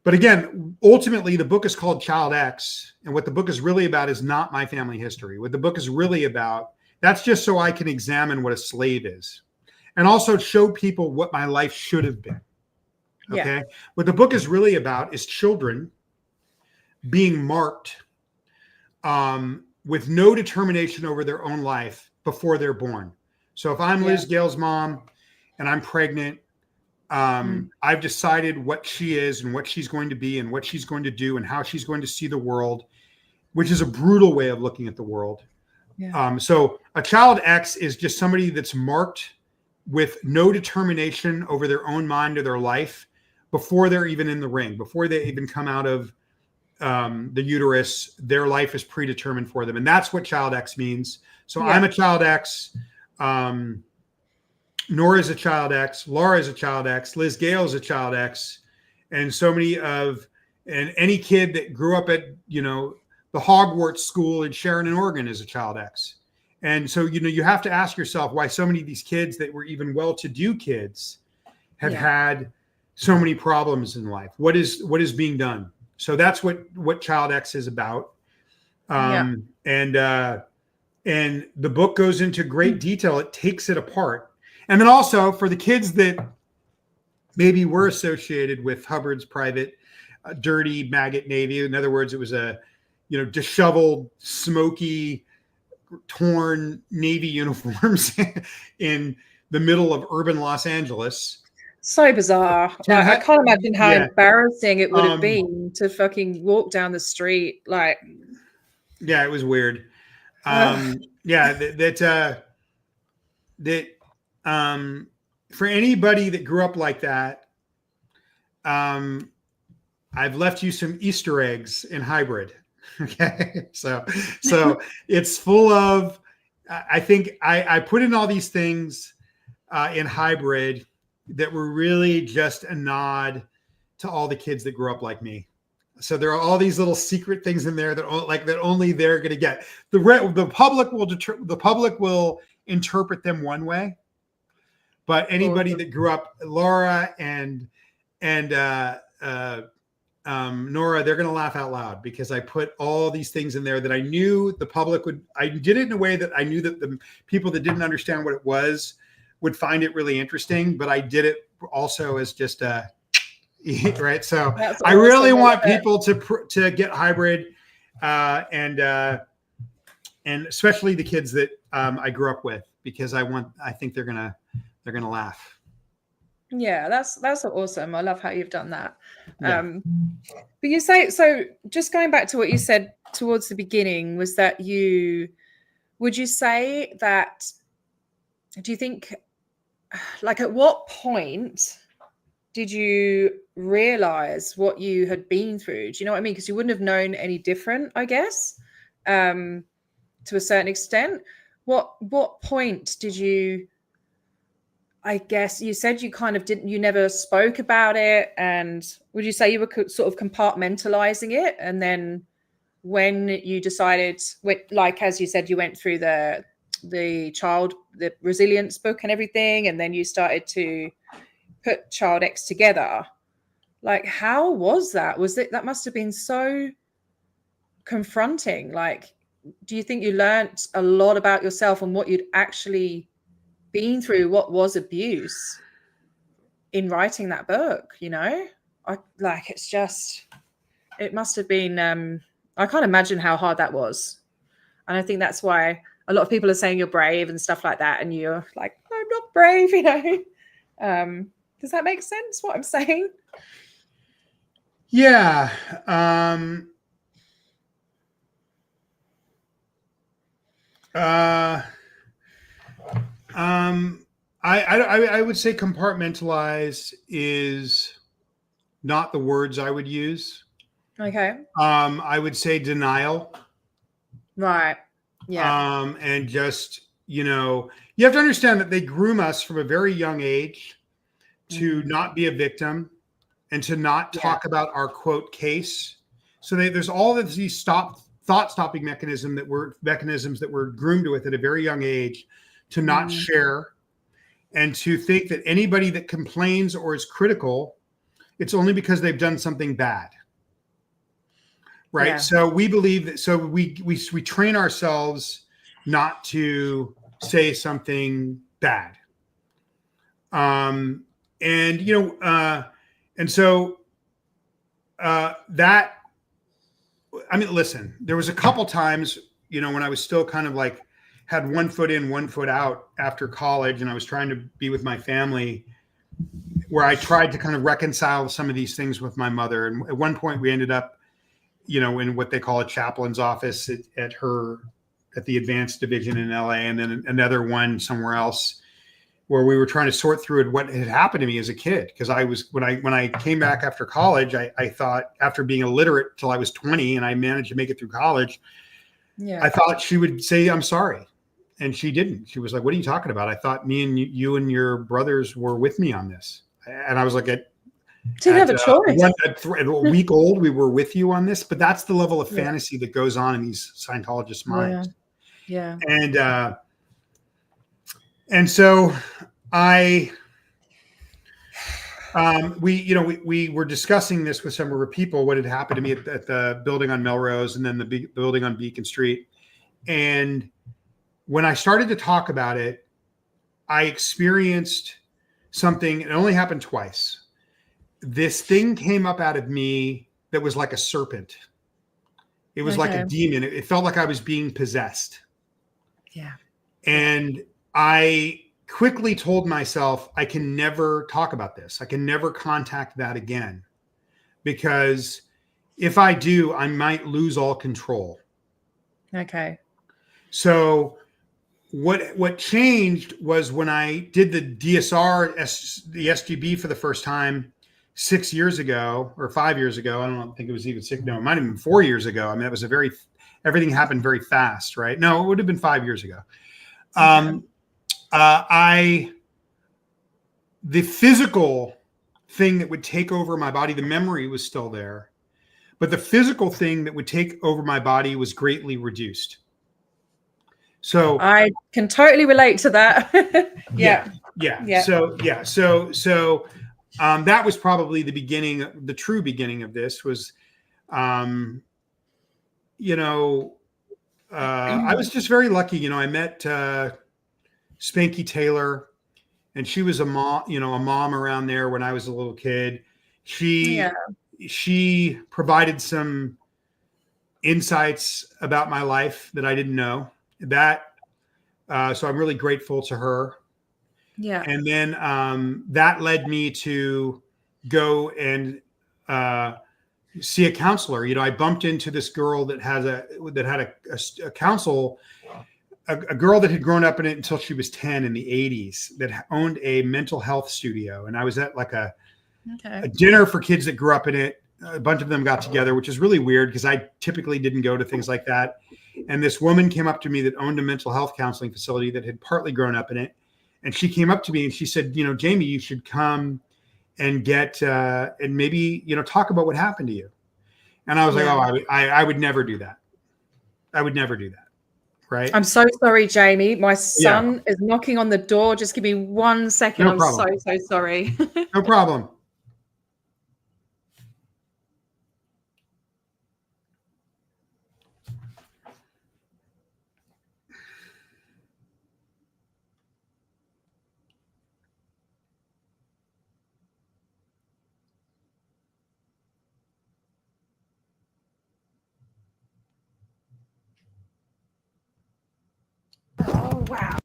again, ultimately, the book is called Child X. And what the book is really about is not my family history. What the book is really about, that's just so I can examine what a slave is, and also show people what my life should have been. Okay. Yeah. What the book is really about is children being marked with no determination over their own life before they're born. So if I'm Liz Gale's mom and I'm pregnant, I've decided what she is and what she's going to be and what she's going to do and how she's going to see the world, which is a brutal way of looking at the world. Yeah. So a child X is just somebody that's marked with no determination over their own mind or their life before they're even in the ring, before they even come out of the uterus. Their life is predetermined for them. And that's what Child X means. So I'm a Child X. Nora is a Child X. Laura is a Child X. Liz Gale is a Child X. And so many and any kid that grew up at, the Hogwarts school in Sheridan, Oregon is a Child X. And so, you have to ask yourself why so many of these kids that were even well-to-do kids have had so many problems in life. What is being done? So that's what Child X is about. And the book goes into great detail. It takes it apart. And then also for the kids that maybe were associated with Hubbard's private, dirty maggot Navy. In other words, it was a, disheveled, smoky, torn Navy uniforms in the middle of urban Los Angeles. So bizarre. I can't imagine how embarrassing it would have been to fucking walk down the street. Yeah, it was weird. For anybody that grew up like that, I've left you some Easter eggs in Hybrid. Okay. So it's full of, I think I put in all these things in Hybrid that were really just a nod to all the kids that grew up like me. So there are all these little secret things in there that only they're going to get. The public will interpret them one way, but anybody that grew up, Laura and Nora, they're going to laugh out loud because I put all these things in there that I knew the public would. I did it in a way that I knew that the people that didn't understand what it was would find it really interesting, but I did it also as just a right. So That's I really want people to get Hybrid, and especially the kids that I grew up with, because I think they're gonna laugh. Yeah, that's awesome. I love how you've done that. But you say, so just going back to what you said towards the beginning, was that would you say that, do you think, at what point did you realize what you had been through? Do you know what I mean? Because you wouldn't have known any different, I guess, to a certain extent. What point did you, I guess you said you kind of you never spoke about it. And would you say you were sort of compartmentalizing it? And then when you decided, as you said, you went through the resilience book and everything, and then you started to put Child X together. How was that? That must have been so confronting. Do you think you learned a lot about yourself and what you'd actually been through, what was abuse, in writing that book? It's just, it must have been, I can't imagine how hard that was. And I think that's why a lot of people are saying you're brave and stuff like that, and you're like, no, I'm not brave, does that make sense what I'm saying? Yeah. I would say compartmentalize is not the words I would use. Okay. I would say denial. Right. Yeah. And just, you have to understand that they groom us from a very young age to not be a victim and to not talk about our quote case. So there's all of these thought-stopping mechanisms that were groomed with at a very young age to not share, and to think that anybody that complains or is critical, it's only because they've done something bad. Right. Yeah. So we believe that, so we train ourselves not to say something bad. Listen, there was a couple times, when I was still kind of had one foot in, one foot out after college, and I was trying to be with my family, where I tried to kind of reconcile some of these things with my mother. And at one point we ended up, in what they call a chaplain's office at the advanced division in LA, and then another one somewhere else. where we were trying to sort through what had happened to me as a kid. Because when I came back after college, I thought, after being illiterate till I was 20 and I managed to make it through college, I thought she would say, I'm sorry. And she didn't. She was like, what are you talking about? I thought me and you and your brothers were with me on this. And I was like, didn't have a choice. At a week old, we were with you on this. But that's the level of fantasy that goes on in these Scientologists' minds. Yeah. And so we were discussing this with some of our people, what had happened to me at the building on Melrose and then the building on Beacon Street. And when I started to talk about it, I experienced something. It only happened twice. This thing came up out of me that was like a serpent. It was like a demon. It felt like I was being possessed. Yeah. And I quickly told myself, I can never talk about this. I can never contact that again. Because if I do, I might lose all control. Okay. So what changed was when I did the DSR, the SGB for the first time 6 years ago or 5 years ago. I don't think it was even 6. No, it might have been 4 years ago. I mean, it was everything happened very fast, right? No, it would have been 5 years ago. The physical thing that would take over my body, the memory was still there, but the physical thing that would take over my body was greatly reduced. So I can totally relate to that. Yeah. So that was probably the beginning, the true beginning of this was, I was just very lucky. I met Spanky Taylor, and she was a mom around there when I was a little kid. She provided some insights about my life that I didn't know. So I'm really grateful to her. Yeah. And then that led me to go and see a counselor. I bumped into this girl that had a counsel, a girl that had grown up in it until she was 10 in the 80s, that owned a mental health studio. And I was at like a dinner for kids that grew up in it. A bunch of them got together, which is really weird because I typically didn't go to things like that. And this woman came up to me that owned a mental health counseling facility that had partly grown up in it. And she came up to me and she said, Jamie, you should come and get, and maybe, talk about what happened to you. And I was like, oh, I would never do that. I would never do that. Right. I'm so sorry, Jamie. My son is knocking on the door. Just give me 1 second. No I'm problem. so sorry. No problem. Oh, wow.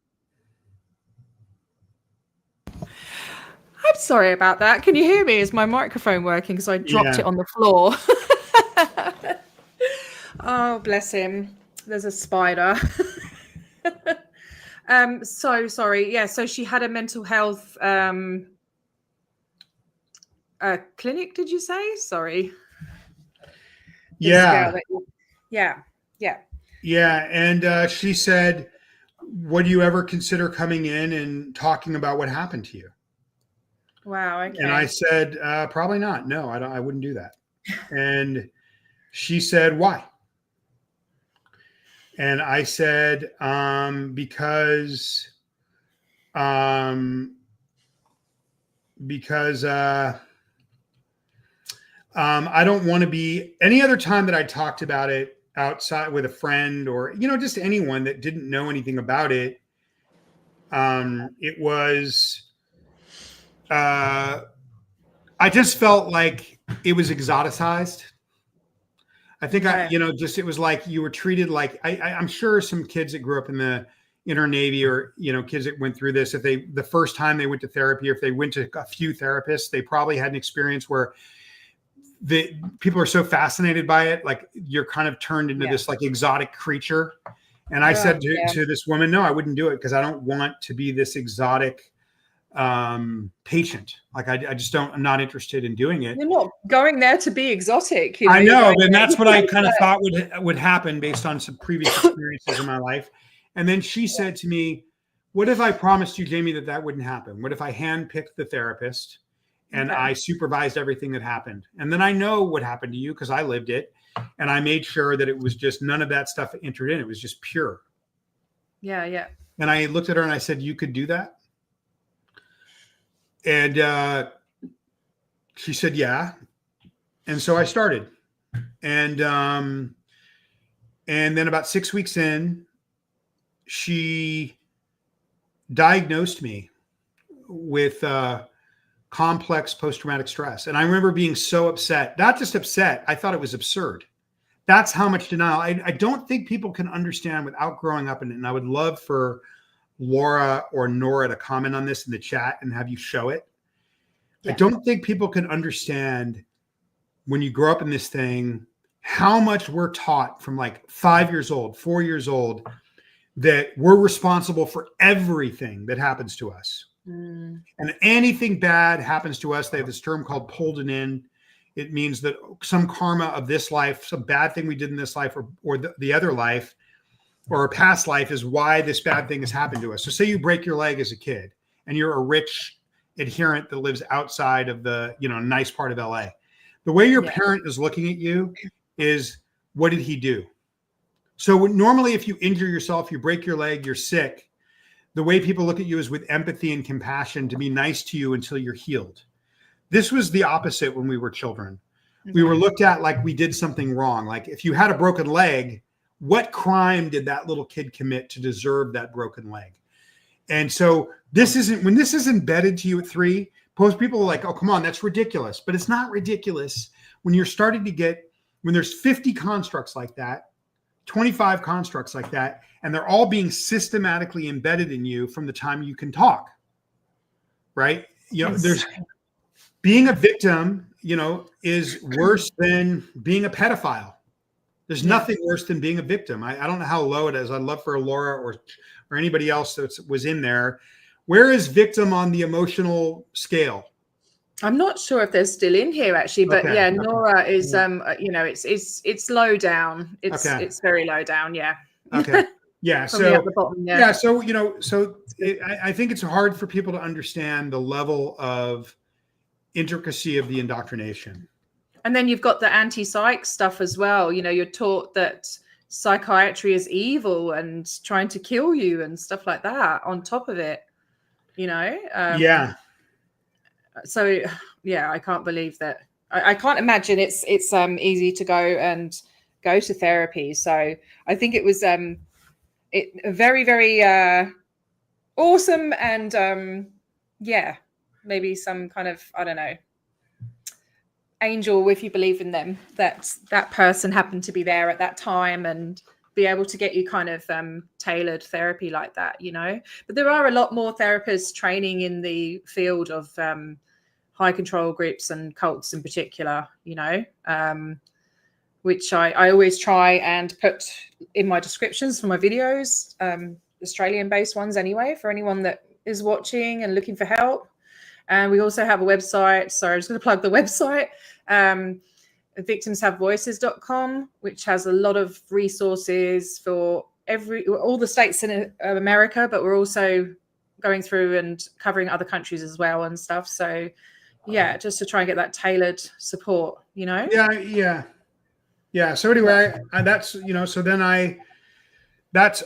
I'm sorry about that. Can you hear me? Is my microphone working? Because I dropped it on the floor. Oh, bless him. There's a spider. So sorry. Yeah, so she had a mental health clinic, did you say? Sorry. Yeah. Yeah. And she said, would you ever consider coming in and talking about what happened to you? Wow. Okay. And I said, probably not. No, I wouldn't do that. And she said, why? And I said, because I don't want to be any other time that I talked about it outside with a friend or, just anyone that didn't know anything about it. It was, I just felt like it was exoticized. I think it was like you were treated like, I'm sure some kids that grew up in the inner Navy or, kids that went through this, the first time they went to therapy, or if they went to a few therapists, they probably had an experience where the people are so fascinated by it. Like you're kind of turned into this like exotic creature. And I said to this woman, no, I wouldn't do it because I don't want to be this exotic patient. Like I just don't. I'm not interested in doing it. You're not going there to be exotic. I you're know, going and there- that's what I kind of thought would happen based on some previous experiences in my life. And then she said to me, "What if I promised you, Jamie, that wouldn't happen? What if I handpicked the therapist and Okay. I supervised everything that happened? And then I know what happened to you because I lived it, and I made sure that it was just none of that stuff entered in. It was just pure." Yeah. And I looked at her and I said, "You could do that?" And she said, "Yeah." And so I started. And then about 6 weeks in, she diagnosed me with complex post-traumatic stress. And I remember being so upset, not just upset, I thought it was absurd. That's how much denial. I don't think people can understand without growing up in it. And I would love for Laura or Nora to comment on this in the chat and have you show it. Yeah. I don't think people can understand when you grow up in this thing, how much we're taught from like 5 years old, 4 years old, that we're responsible for everything that happens to us. Mm. And anything bad happens to us, they have this term called pulled in. It means that some karma of this life, some bad thing we did in this life or the other life or a past life is why this bad thing has happened to us. So say you break your leg as a kid and you're a rich adherent that lives outside of the, nice part of LA. The way your parent is looking at you is, what did he do? So normally if you injure yourself, you break your leg, you're sick, the way people look at you is with empathy and compassion to be nice to you until you're healed. This was the opposite when we were children. We were looked at like we did something wrong. Like if you had a broken leg, what crime did that little kid commit to deserve that broken leg? And so when this is embedded to you at 3, most people are like, oh, come on, that's ridiculous. But it's not ridiculous when you're starting to when there's 50 constructs like that, 25 constructs like that, and they're all being systematically embedded in you from the time you can talk, right? There's being a victim, is worse than being a pedophile. There's nothing worse than being a victim. I don't know how low it is. I'd love for Laura or anybody else that was in there. Where is victim on the emotional scale? I'm not sure if they're still in here actually, but Okay. Nora is it's low down. It's very low down. Yeah. Okay. Yeah. Probably So at the bottom, yeah. So I think it's hard for people to understand the level of intricacy of the indoctrination. And then you've got the anti-psych stuff as well. You're taught that psychiatry is evil and trying to kill you and stuff like that on top of it, So yeah, I can't believe that. I can't imagine it's easy to go to therapy. So I think it was very, very awesome. And maybe some kind of, I don't know, angel, if you believe in them, that person happened to be there at that time and be able to get you kind of tailored therapy like that, But there are a lot more therapists training in the field of high control groups and cults in particular, which I always try and put in my descriptions for my videos, Australian-based ones anyway, for anyone that is watching and looking for help. And we also have a website. Sorry, I'm just going to plug the website. victimshavevoices.com, which has a lot of resources for all the states in America, but we're also going through and covering other countries as well and stuff. So yeah, just to try and get that tailored support, Yeah. So anyway,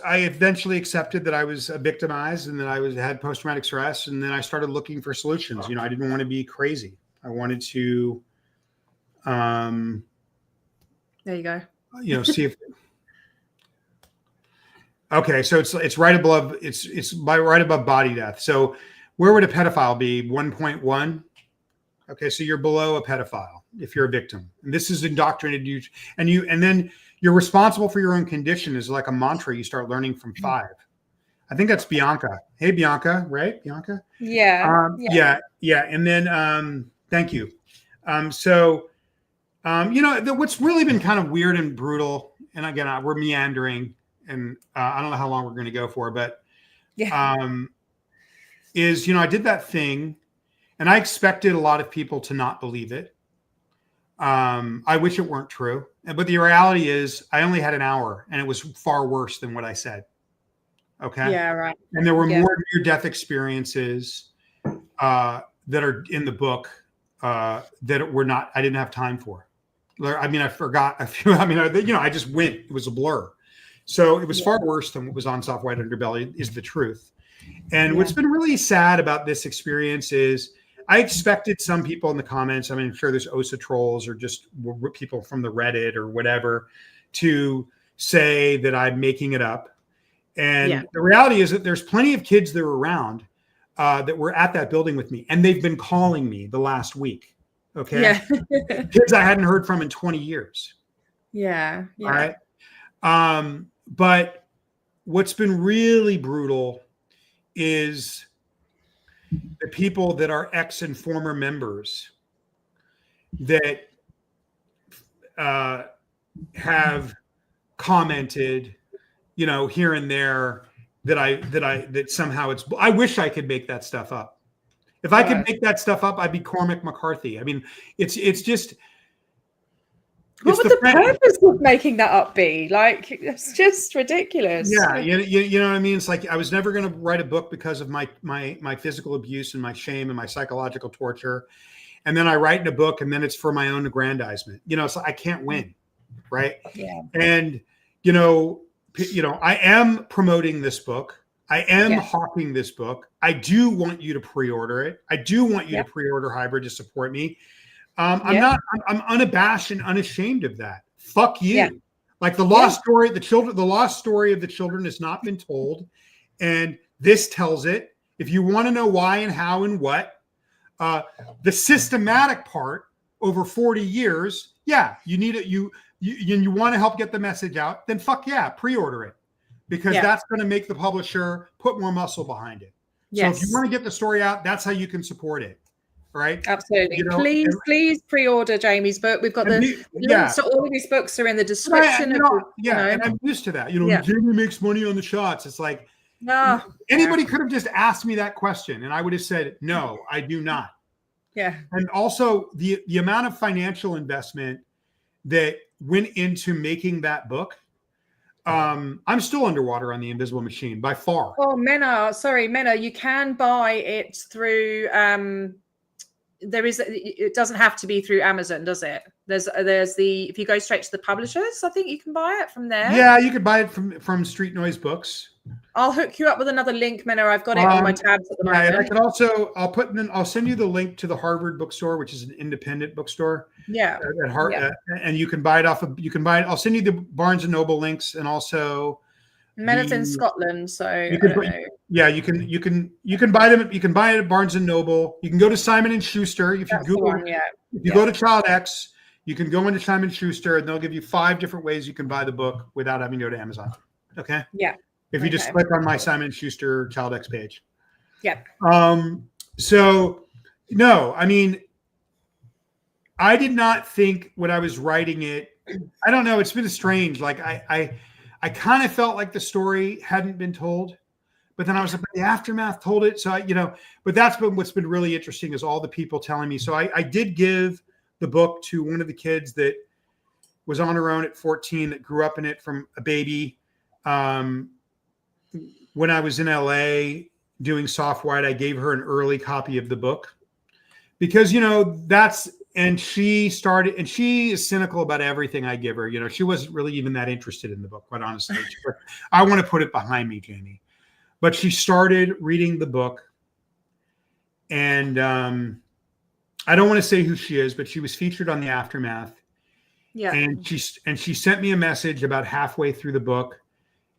I eventually accepted that I was victimized and that I had post-traumatic stress. And then I started looking for solutions. I didn't want to be crazy. I wanted to, there you go. See if, okay. So it's right above, it's right above body death. So where would a pedophile be? 1.1. Okay. So you're below a pedophile if you're a victim, and this is indoctrinated you, and then you're responsible for your own condition is like a mantra you start learning from 5. I think that's Bianca. Hey, Bianca, right? Bianca? Yeah. Yeah. And then, thank you. What's really been kind of weird and brutal, and again, we're meandering, and I don't know how long we're going to go for, but is, you know, I did that thing and I expected a lot of people to not believe it. I wish it weren't true. But the reality is I only had an hour and it was far worse than what I said. Okay. Yeah, right. And there were Yeah. more near-death experiences that are in the book that were not, I didn't have time for. I mean, I forgot a few. I mean, you know, I just went. It was a blur. So it was far worse than what was on Soft White Underbelly, is the truth. And what's been really sad about this experience is I expected some people in the comments, I mean, I'm sure there's OSA trolls or just people from the Reddit or whatever, to say that I'm making it up. And the reality is that there's plenty of kids that were around that were at that building with me, and they've been calling me the last week. Okay. Yeah. Kids I hadn't heard from in 20 years. Yeah. All right. But what's been really brutal is the people that are ex and former members that have commented, you know, here and there that somehow it's, I wish I could make that stuff up. If I could make that stuff up, I'd be Cormac McCarthy. I mean, it's just. What would the purpose of making that up be? Like, it's just ridiculous. Yeah, you know what I mean? It's like I was never going to write a book because of my physical abuse and my shame and my psychological torture. And then I write in a book and then it's for my own aggrandizement. You know, so I can't win, right? Yeah. And, you know, I am promoting this book. I am hawking this book. I do want you to pre-order it. I do want you to pre-order Hybrid to support me. I'm unabashed and unashamed of that. Fuck you. Yeah. Like the lost story, the lost story of the children has not been told. And this tells it. If you want to know why and how and what, the systematic part over 40 years, you need it. You want to help get the message out, then fuck yeah, pre-order it. Because that's going to make the publisher put more muscle behind it. So if you want to get the story out, that's how you can support it. Right? Absolutely. You know, please pre-order Jamie's book. We've got the links to all of his books are in the description. And I'm used to that. You know, Jamie makes money on the shots. It's like anybody could have just asked me that question and I would have said, no, I do not. Yeah. And also the amount of financial investment that went into making that book. I'm still underwater on the Invisible Machine by far. Oh, Mena, you can buy it through it doesn't have to be through Amazon, does it? There's if you go straight to the publishers, I think you can buy it from there. Yeah, you could buy it from Street Noise Books. I'll hook you up with ananother link, Mena. I've got it on my tabs at the moment. And I can also I'll send you the link to the Harvard bookstore, which is an independent bookstore. Yeah. And you can buy it I'll send you the Barnes and Noble links and also Mena's in Scotland, so you can buy them. You can buy it at Barnes and Noble. You can go to Simon and Schuster. If you Google, if you go to Child X, you can go into Simon and Schuster, and they'll give you 5 different ways you can buy the book without having to go to Amazon. Okay. Yeah. If you just click on my Simon and Schuster Child X page. Yeah. So no, I mean, I did not think when I was writing it. I don't know. It's been strange. Like I kind of felt like the story hadn't been told, but then I was like, the aftermath told it. So but that's been what's been really interesting is all the people telling me. So I did give the book to one of the kids that was on her own at 14 that grew up in it from a baby. When I was in LA doing Soft White, I gave her an early copy of the book because, and she is cynical about everything I give her. You know, she wasn't really even that interested in the book, quite honestly. I want to put it behind me, Jamie. But she started reading the book. And I don't want to say who she is, but she was featured on the Aftermath. Yeah. And she sent me a message about halfway through the book.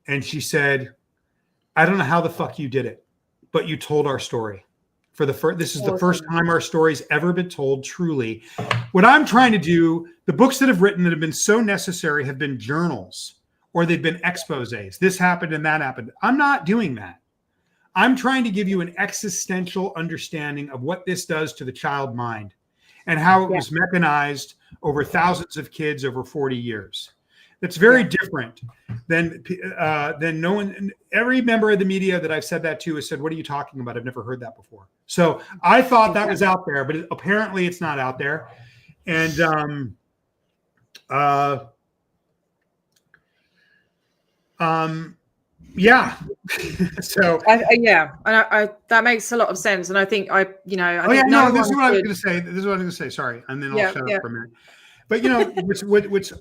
And she said, I don't know how the fuck you did it, but you told our story. This is the first time our story's ever been told truly. What I'm trying to do, the books that have written that have been so necessary have been journals or they've been exposés. This happened and that happened. I'm not doing that. I'm trying to give you an existential understanding of what this does to the child mind and how it was mechanized over thousands of kids over 40 years. That's very different then no one, every member of the media that I've said that to has said, what are you talking about? I've never heard that before. So I thought that was out there, but apparently it's not out there. And yeah. So yeah, and I that makes a lot of sense. And I think I think this is what I was going to say. This is what I was going to say. Sorry, and then I'll shut up for a minute. But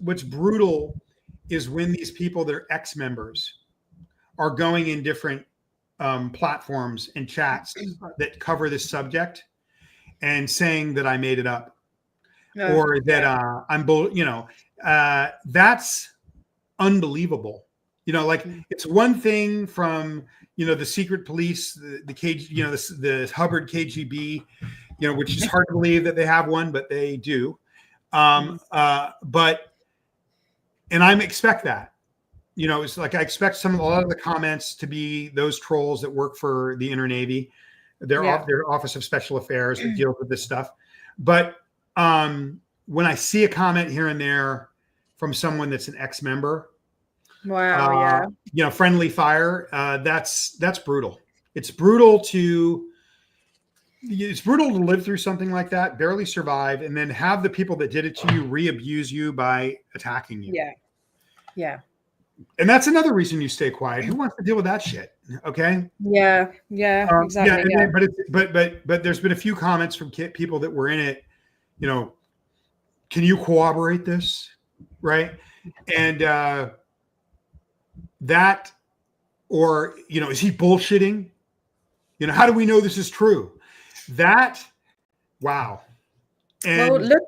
what's brutal is when these people that are ex-members are going in different platforms and chats that cover this subject and saying that I made it up, or that that's unbelievable. Like it's one thing from the secret police, the KG, the Hubbard KGB, which is hard to believe that they have one, but they do. And I expect that. It's like I expect a lot of the comments to be those trolls that work for the Inner Navy, their Office of Special Affairs that deals with this stuff. But when I see a comment here and there from someone that's an ex-member, friendly fire, that's brutal. It's brutal to live through something like that, barely survive, and then have the people that did it to you re-abuse you by attacking you. Yeah. And that's another reason you stay quiet. Who wants to deal with that shit? Okay. Yeah. Exactly. But there's been a few comments from people that were in it. Can you corroborate this? Right. And that, or is he bullshitting? How do we know this is true? That, wow. And well, look,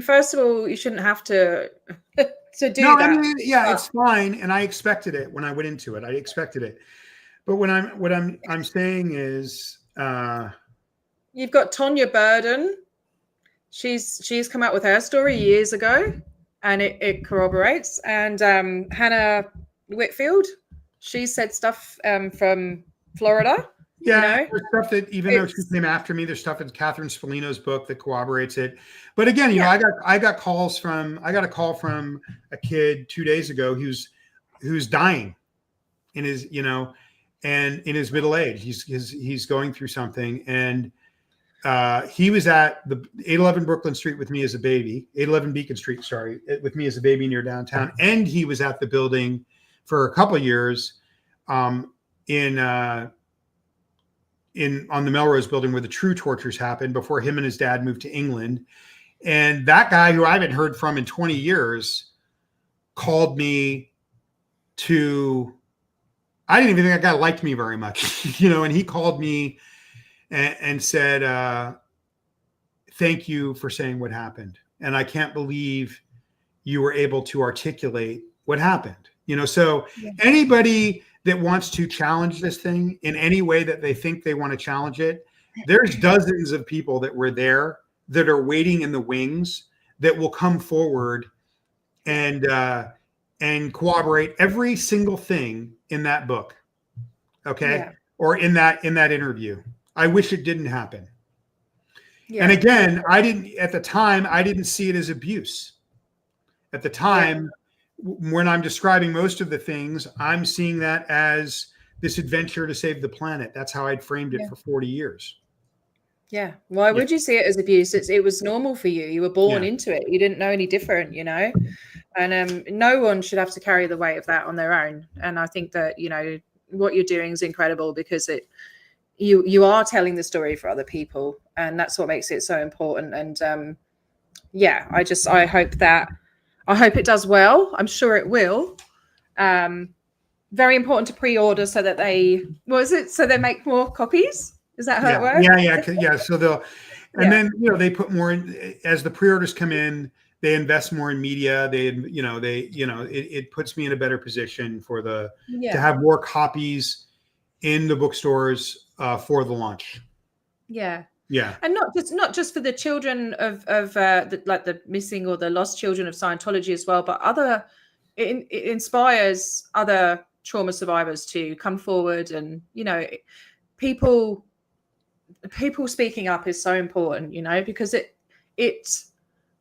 first of all, you shouldn't have to do that. It's fine, and I expected it when I went into it. I expected it, but what I'm saying is, you've got Tonya Burden. She's come out with her story years ago, and it corroborates. And Hannah Whitfield, she said stuff from Florida. Yeah, there's stuff that even though she came after me, there's stuff in Catherine Spallino's book that corroborates it. But again, I got a call from a kid 2 days ago who's dying in his and in his middle age. He's going through something, and he was at the 811 Brooklyn Street with me as a baby, 811 Beacon Street, sorry, with me as a baby near downtown, and he was at the building for a couple of years on the Melrose building where the true tortures happened before him and his dad moved to England. And that guy, who I haven't heard from in 20 years, called me I didn't even think that guy liked me very much, and he called me and said, thank you for saying what happened. And I can't believe you were able to articulate what happened. So anybody that wants to challenge this thing in any way that they think they want to challenge it, there's dozens of people that were there that are waiting in the wings that will come forward and corroborate every single thing in that book. Okay. Or in that interview. I wish it didn't happen. And again, I didn't see it as abuse. At the time, when I'm describing most of the things, I'm seeing that as this adventure to save the planet. That's how I'd framed it for 40 years. Yeah. Why would you see it as abuse? It was normal for you. You were born into it. You didn't know any different, and no one should have to carry the weight of that on their own. And I think that, what you're doing is incredible, because you are telling the story for other people, and that's what makes it so important. And I hope it does well. I'm sure it will. Very important to pre-order so that they make more copies. Is that how it works? Yeah. So they'll, and then they put more in as the pre-orders come in. They invest more in media. It puts me in a better position to have more copies in the bookstores for the launch. Yeah. Yeah. And not just for the children of the missing or the lost children of Scientology as well, but it inspires other trauma survivors to come forward. And people speaking up is so important, because it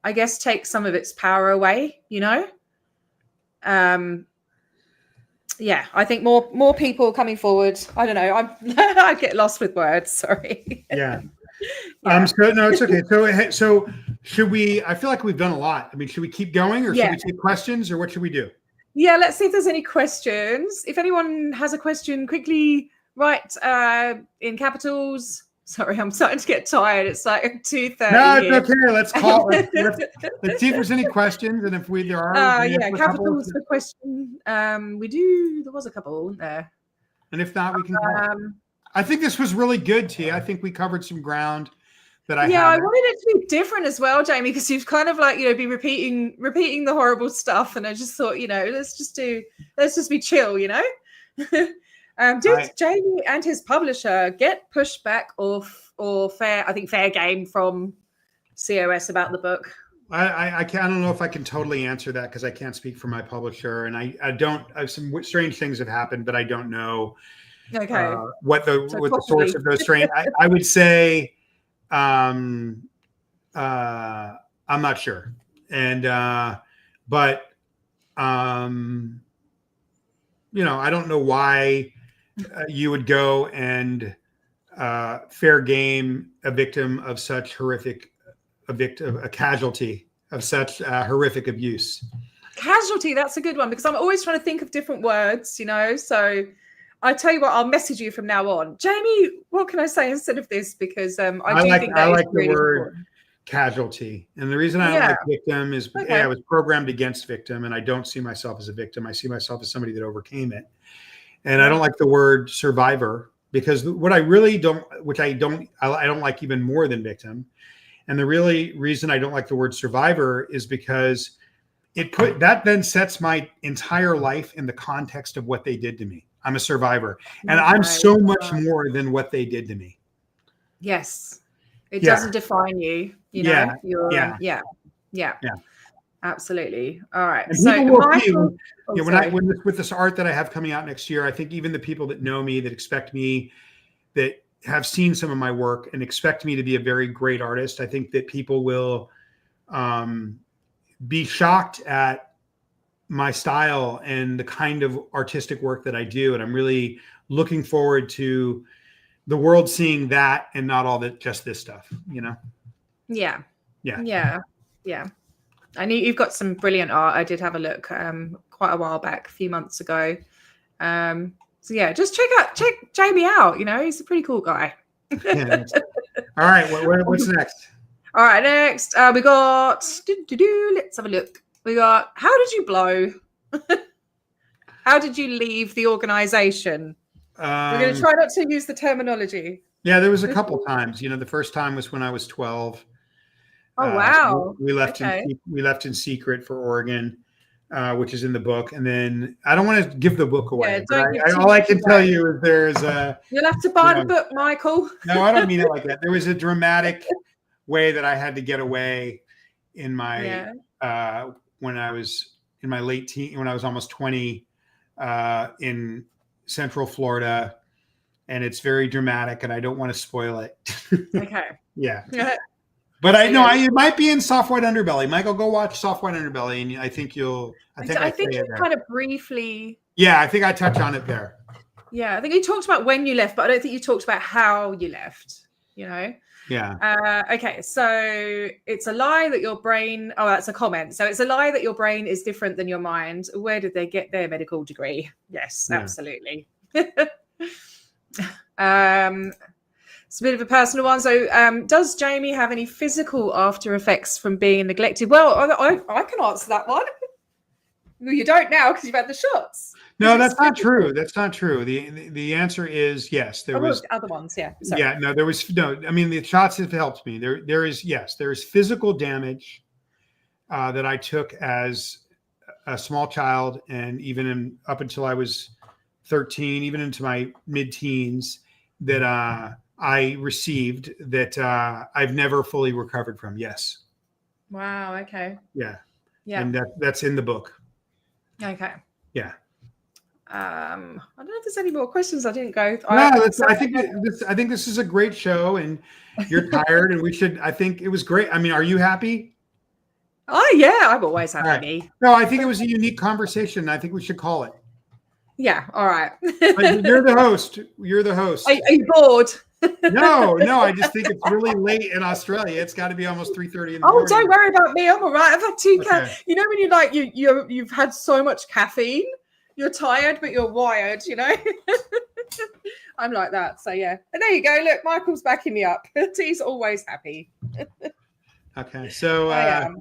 I guess takes some of its power away, yeah, I think more people coming forward. I don't know. I get lost with words. Sorry. Yeah. Yeah. So no, it's okay. So should we? I feel like we've done a lot. I mean, should we keep going, or should Yeah. we take questions, or what should we do? Yeah, let's see if there's any questions. If anyone has a question, quickly write in capitals. Sorry, I'm starting to get tired. It's like 2:30. No, it's okay. Let's call. Let's see if there's any questions, and if there are, yeah, capitals for question. There was a couple there. And if not, we can. I think this was really good, T. I think we covered some ground that I wanted it to be different as well, Jamie, because you've kind of like, been repeating the horrible stuff, and I just thought, let's just be chill, Did Jamie and his publisher get pushback or fair game from COS about the book? I don't know if I can totally answer that because I can't speak for my publisher, and I don't. Some strange things have happened, but I don't know. Okay. What the source of those strange? I would say, I'm not sure, and but I don't know why you would go and fair game a victim of such horrific, a casualty of such horrific abuse. Casualty, that's a good one, because I'm always trying to think of different words, so I tell you what, I'll message you from now on. Jamie, what can I say instead of this? Because I like the really word important. Casualty. And the reason I don't like victim is I was programmed against victim, and I don't see myself as a victim. I see myself as somebody that overcame it. And I don't like the word survivor, because what I really don't, I don't like even more than victim. And the really reason I don't like the word survivor is because that then sets my entire life in the context of what they did to me. I'm a survivor, and I'm so much more than what they did to me. Yes. It doesn't define you, Yeah. Absolutely. All right. And so Michael, with this art that I have coming out next year, I think even the people that know me, that expect me, that have seen some of my work and expect me to be a very great artist, I think that people will be shocked at my style and the kind of artistic work that I do. And I'm really looking forward to the world seeing that and not all just this stuff, Yeah. I knew you've got some brilliant art. I did have a look quite a while back, a few months ago. So yeah, just check Jamie out. He's a pretty cool guy. Yeah. All right. What's next? All right. Next, we got, let's have a look. We got, how did you blow? How did you leave the organization? We're going to try not to use the terminology. Yeah, there was a couple times. The first time was when I was 12. Oh, wow. We left in secret for Oregon, which is in the book. And then I don't want to give the book away. All I can tell you is you'll have to buy the book, Michael. No, I don't mean it like that. There was a dramatic way that I had to get away in my when I was in my late teen, when I was almost 20, in Central Florida, and it's very dramatic, and I don't want to spoil it. Okay. Yeah. But I know it might be in Soft White Underbelly. Michael, go watch Soft White Underbelly, and I think you'll. I think you kind of briefly. Yeah, I think I touch on it there. Yeah, I think you talked about when you left, but I don't think you talked about how you left. Yeah. Okay, so it's a lie that your brain. Oh, that's a comment. So it's a lie that your brain is different than your mind. Where did they get their medical degree? Yes, absolutely. It's a bit of a personal one. So, does Jamie have any physical after effects from being neglected? Well, I can answer that one. Well, you don't now because you've had the shots. No, that's not true. That's not true. The answer is yes. There was other ones. Yeah. Sorry. Yeah. No, there was no. I mean, the shots have helped me. There is physical damage that I took as a small child, and even up until I was 13, even into my mid-teens, that I received that I've never fully recovered from. Yes. Wow. Okay. Yeah. Yeah. And that's in the book. Okay. Yeah. I don't know if there's any more questions. I didn't go. I think this is a great show, and you're tired, and we should. I think it was great. I mean, are you happy? Oh yeah, I'm always happy. Right. No, I think it was a unique conversation. I think we should call it. Yeah. All right. But you're the host. You're the host. Are you bored? No, I just think it's really late in Australia. It's got to be almost 3:30 in the Oh, morning. don't worry about me. I'm all right. I've had two. Okay. You know when you've had so much caffeine, you're tired but you're wired. You know. I'm like that. So yeah. And there you go. Look, Michael's backing me up. He's always happy. Okay. So I am.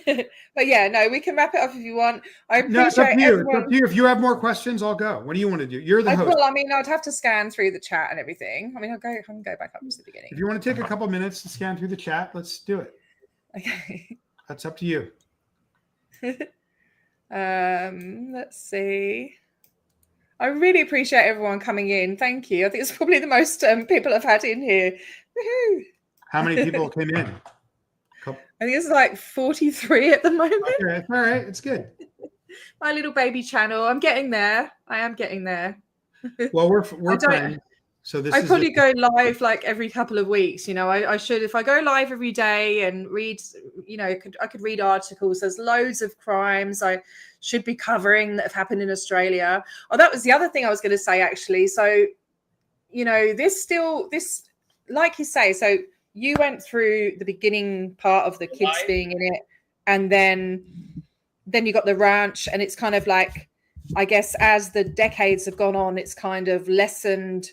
But yeah, no, we can wrap it up if you want. I no, it's appreciate up to you. everyone. It's up to you. If you have more questions, I'll go. What do you want to do? You're the host. Well, I mean, I'd have to scan through the chat and everything. I mean, I can go back up to the beginning. If you want to take a couple minutes to scan through the chat, let's do it. Okay. That's up to you. Let's see. I really appreciate everyone coming in. Thank you. I think it's probably the most people I've had in here. Woohoo! How many people came in? I think it's like 43 at the moment. Okay, all right. It's good. My little baby channel. I'm getting there. I am getting there. Well, we're friends. So this I probably go live like every couple of weeks. You know, I should, if I go live every day and read, you know, I could read articles. There's loads of crimes I should be covering that have happened in Australia. Oh, that was the other thing I was going to say, actually. So, you know, this, like you say, so you went through the beginning part of the kids being in it, and then you got the ranch, and it's kind of like, I guess, as the decades have gone on, it's kind of lessened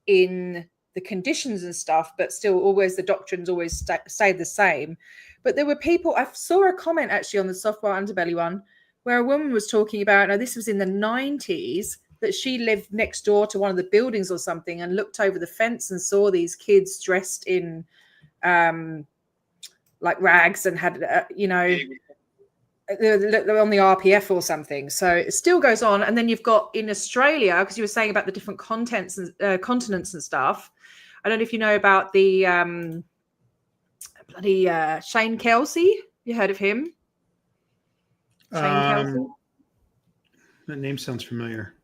in the conditions and stuff, but still always the doctrines always stayed the same. But there were people, I saw a comment actually on the Soft White Underbelly one where a woman was talking about, now this was in the 90s, that she lived next door to one of the buildings or something and looked over the fence and saw these kids dressed in like rags and had, you know, they're on the RPF or something. So it still goes on. And then you've got in Australia, because you were saying about the different continents and stuff. I don't know if you know about the bloody Shane Kelsey. You heard of him? Shane Kelsey. That name sounds familiar.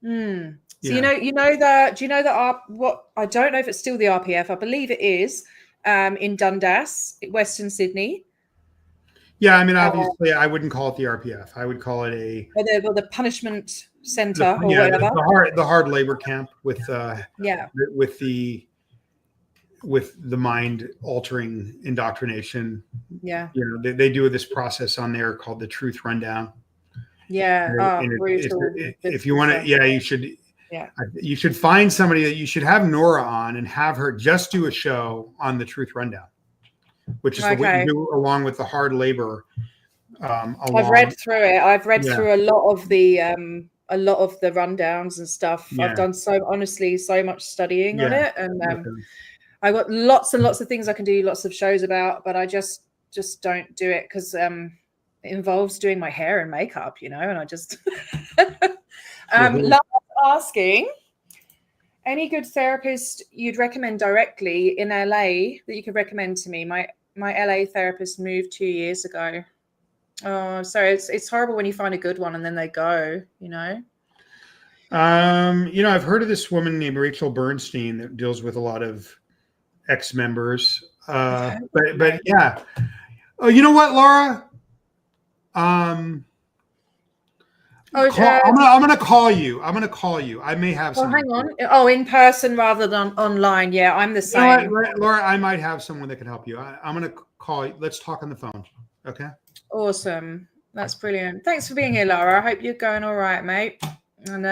So Yeah. do you know the what? I don't know if it's still the RPF. I believe it is in Dundas, Western Sydney. Yeah, I mean, obviously, I wouldn't call it the RPF. I would call it the punishment center or whatever. The hard labor camp with the mind altering indoctrination. Yeah, you know, they do this process on there called the Truth Rundown. Yeah, if you want to, you should. Yeah, you should find somebody that you should have Nora on and have her just do a show on the Truth Rundown, which is what you do along with the hard labor. I've read through it. I've read through a lot of the rundowns and stuff. I've done so much studying on it, and I got lots and lots of things I can do, lots of shows about, but I just don't do it because it involves doing my hair and makeup, you know, and I just love asking any good therapist you'd recommend directly in LA that you could recommend to me. My LA therapist moved 2 years ago. Oh, sorry. It's horrible when you find a good one and then they go, you know. You know, I've heard of this woman named Rachel Bernstein that deals with a lot of ex-members. But yeah. Oh, you know what, Laura? I'm gonna call you. I may have some. Hang on. Oh, in person rather than online. Yeah, I'm the same. You know what, Laura, I might have someone that can help you. I'm gonna call you. Let's talk on the phone. Okay. Awesome. That's brilliant. Thanks for being here, Laura. I hope you're going all right, mate. And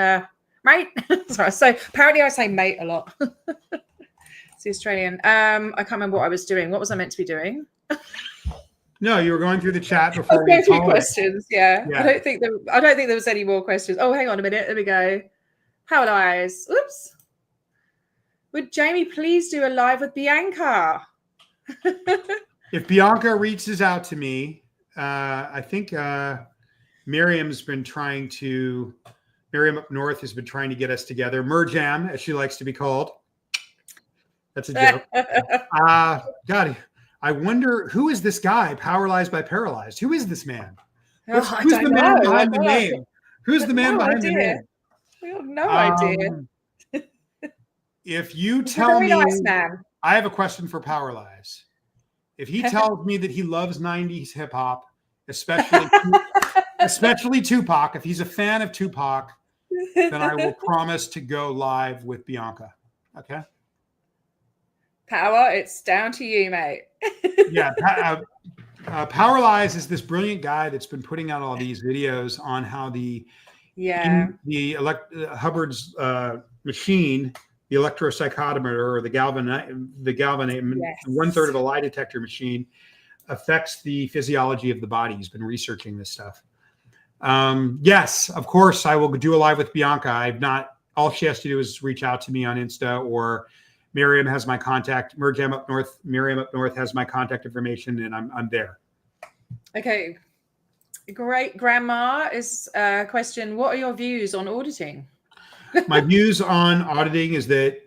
mate. Sorry. So apparently I say mate a lot. It's the Australian. I can't remember what I was doing. What was I meant to be doing? No, you were going through the chat before. I was going through questions. Yeah. I don't think there was any more questions. Oh, hang on a minute. There we go. How lies. Oops. Would Jamie please do a live with Bianca? If Bianca reaches out to me, I think Miriam up north has been trying to get us together. Merjam, as she likes to be called. That's a joke. God, I wonder, who is this guy? Powerlized by Paralyzed. Who is this man? Who's the man behind the name? Who's the man behind the name? We have no idea. If you tell me, nice man. I have a question for Powerlize. If he tells me that he loves 90s hip hop, especially Tupac, if he's a fan of Tupac, then I will promise to go live with Bianca. Okay. Power, it's down to you, mate. Yeah. Power Lies is this brilliant guy that's been putting out all these videos on how Hubbard's machine, the electrocyclometer or the Yes. 1/3 of a lie detector machine, affects the physiology of the body. He's been researching this stuff. Yes, of course, I will do a live with Bianca. I've not. All she has to do is reach out to me on Insta, or Miriam has my contact. Miriam up north has my contact information, and I'm there. Okay. Great grandma is question. What are your views on auditing? My views on auditing is that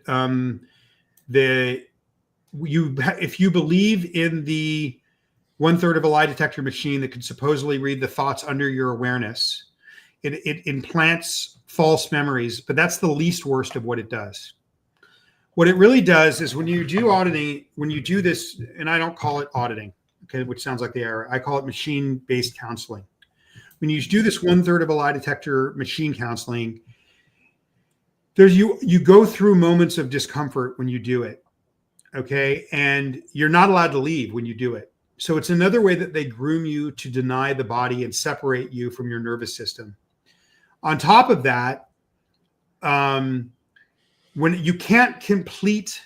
if you believe in the 1/3 of a lie detector machine that can supposedly read the thoughts under your awareness, it implants false memories, but that's the least worst of what it does. What it really does is when you do auditing, when you do this, and I don't call it auditing, okay, which sounds like the error. I call it machine-based counseling. When you do this 1/3 of a lie detector machine counseling, you go through moments of discomfort when you do it, okay, and you're not allowed to leave when you do it. So it's another way that they groom you to deny the body and separate you from your nervous system. On top of that, when you can't complete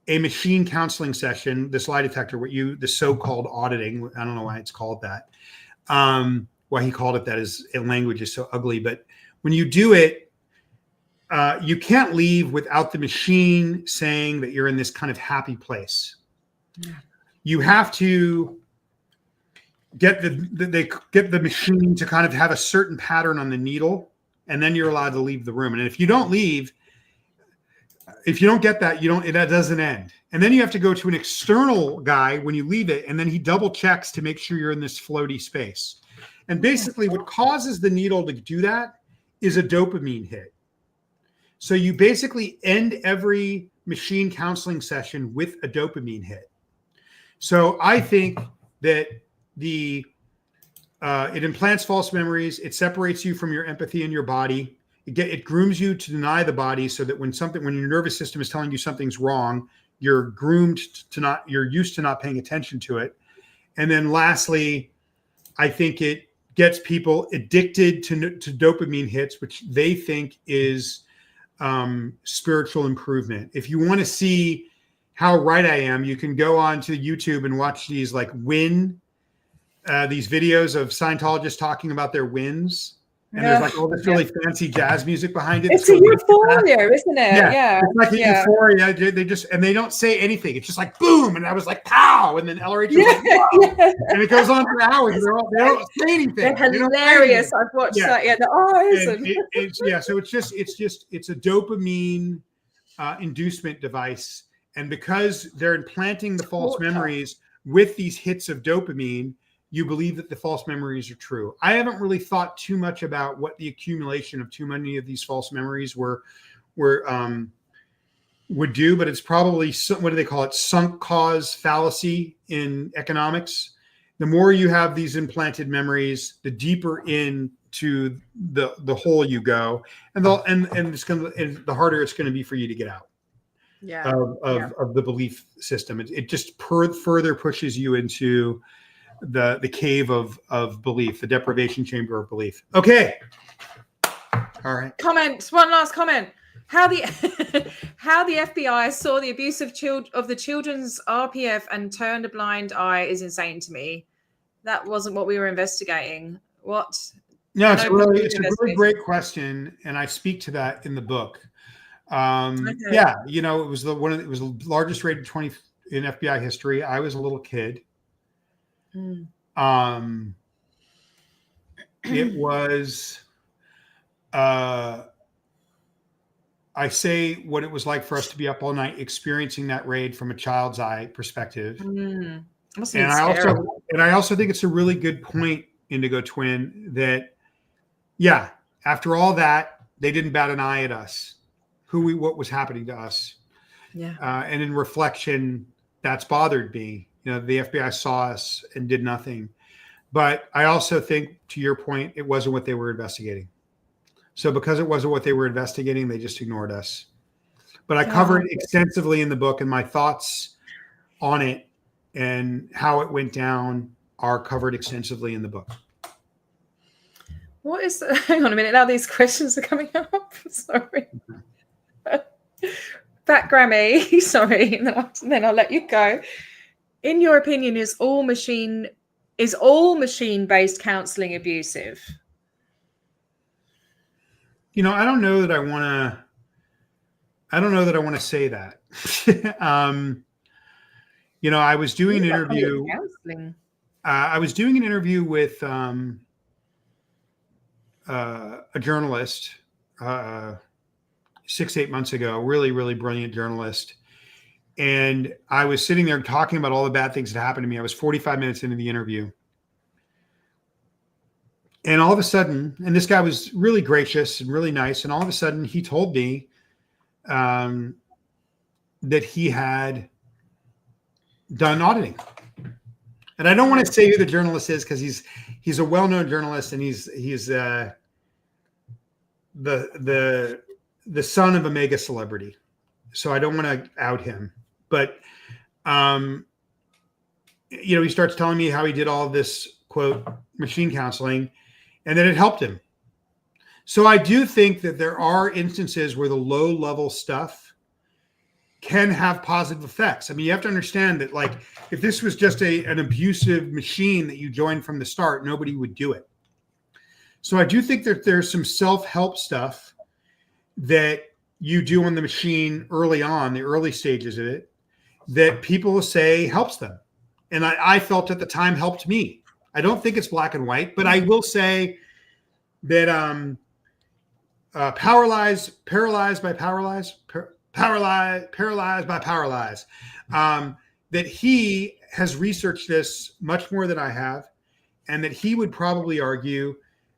a machine counseling session, this lie detector, the so-called auditing, I don't know why it's called that. Why he called it that is language is so ugly. But when you do it, you can't leave without the machine saying that you're in this kind of happy place. Yeah. You have to get the machine to kind of have a certain pattern on the needle, and then you're allowed to leave the room. And if you don't leave, if you don't get that, that doesn't end. And then you have to go to an external guy when you leave it, and then he double checks to make sure you're in this floaty space. And basically what causes the needle to do that is a dopamine hit. So you basically end every machine counseling session with a dopamine hit. So I think that it implants false memories. It separates you from your empathy in your body. It grooms you to deny the body, so that when your nervous system is telling you something's wrong, you're used to not paying attention to it. And then lastly, I think it gets people addicted to dopamine hits, which they think is spiritual improvement. If you want to see how right I am, you can go on to YouTube and watch these these videos of Scientologists talking about their wins. And there's like all this really fancy jazz music behind it. It's a euphoria, isn't it? Yeah. It's like a euphoria. They don't say anything. It's just like boom. And I was like, pow. And then LRH was like, whoa. And it goes on for hours. They don't say anything. They're hilarious. I've watched that. Yeah, the eyes. So it's a dopamine inducement device. And because they're implanting the false memories with these hits of dopamine, you believe that the false memories are true. I haven't really thought too much about what the accumulation of too many of these false memories would do, but it's probably what do they call it? Sunk cause fallacy in economics. The more you have these implanted memories, the deeper into the hole you go, and the harder it's going to be for you to get out. Of the belief system. It just further pushes you into the cave of belief, the deprivation chamber of belief. Okay. All right. One last comment. How the FBI saw the abuse of the children's RPF and turned a blind eye is insane to me. That wasn't what we were investigating. What? No, it's a really great question, and I speak to that in the book. Yeah, it was it was the largest rated 20 in FBI history. I was a little kid. It was I say what it was like for us to be up all night experiencing that raid from a child's eye perspective. And I also think it's a really good point, Indigo Twin, that after all that, they didn't bat an eye at us, what was happening to us. And in reflection, that's bothered me. The FBI saw us and did nothing. But I also think, to your point, it wasn't what they were investigating. So because it wasn't what they were investigating, they just ignored us. But I covered extensively in the book, and my thoughts on it and how it went down are covered extensively in the book. What is hang on a minute, now these questions are coming up. Sorry. That Grammy, sorry, and then I'll let you go. In your opinion, is all machine-based counseling abusive? You know, I don't know that I want to say that. You know, I was doing an interview. I was doing an interview with a journalist 6-8 months ago, really, really brilliant journalist. And I was sitting there talking about all the bad things that happened to me. I was 45 minutes into the interview. And all of a sudden, and this guy was really gracious and really nice. And all of a sudden he told me that he had done auditing. And I don't want to say who the journalist is, because he's a well-known journalist, and he's the son of a mega celebrity. So I don't want to out him. But you know, he starts telling me how he did all of this, quote, machine counseling, and that it helped him. So I do think that there are instances where the low-level stuff can have positive effects. I mean, you have to understand that, like, if this was just an abusive machine that you joined from the start, nobody would do it. So I do think that there's some self-help stuff that you do on the machine early on, the early stages of it, that people will say helps them. And I felt at the time helped me. I don't think it's black and white, but I will say that paralyzed by Paralyze, that he has researched this much more than I have, and that he would probably argue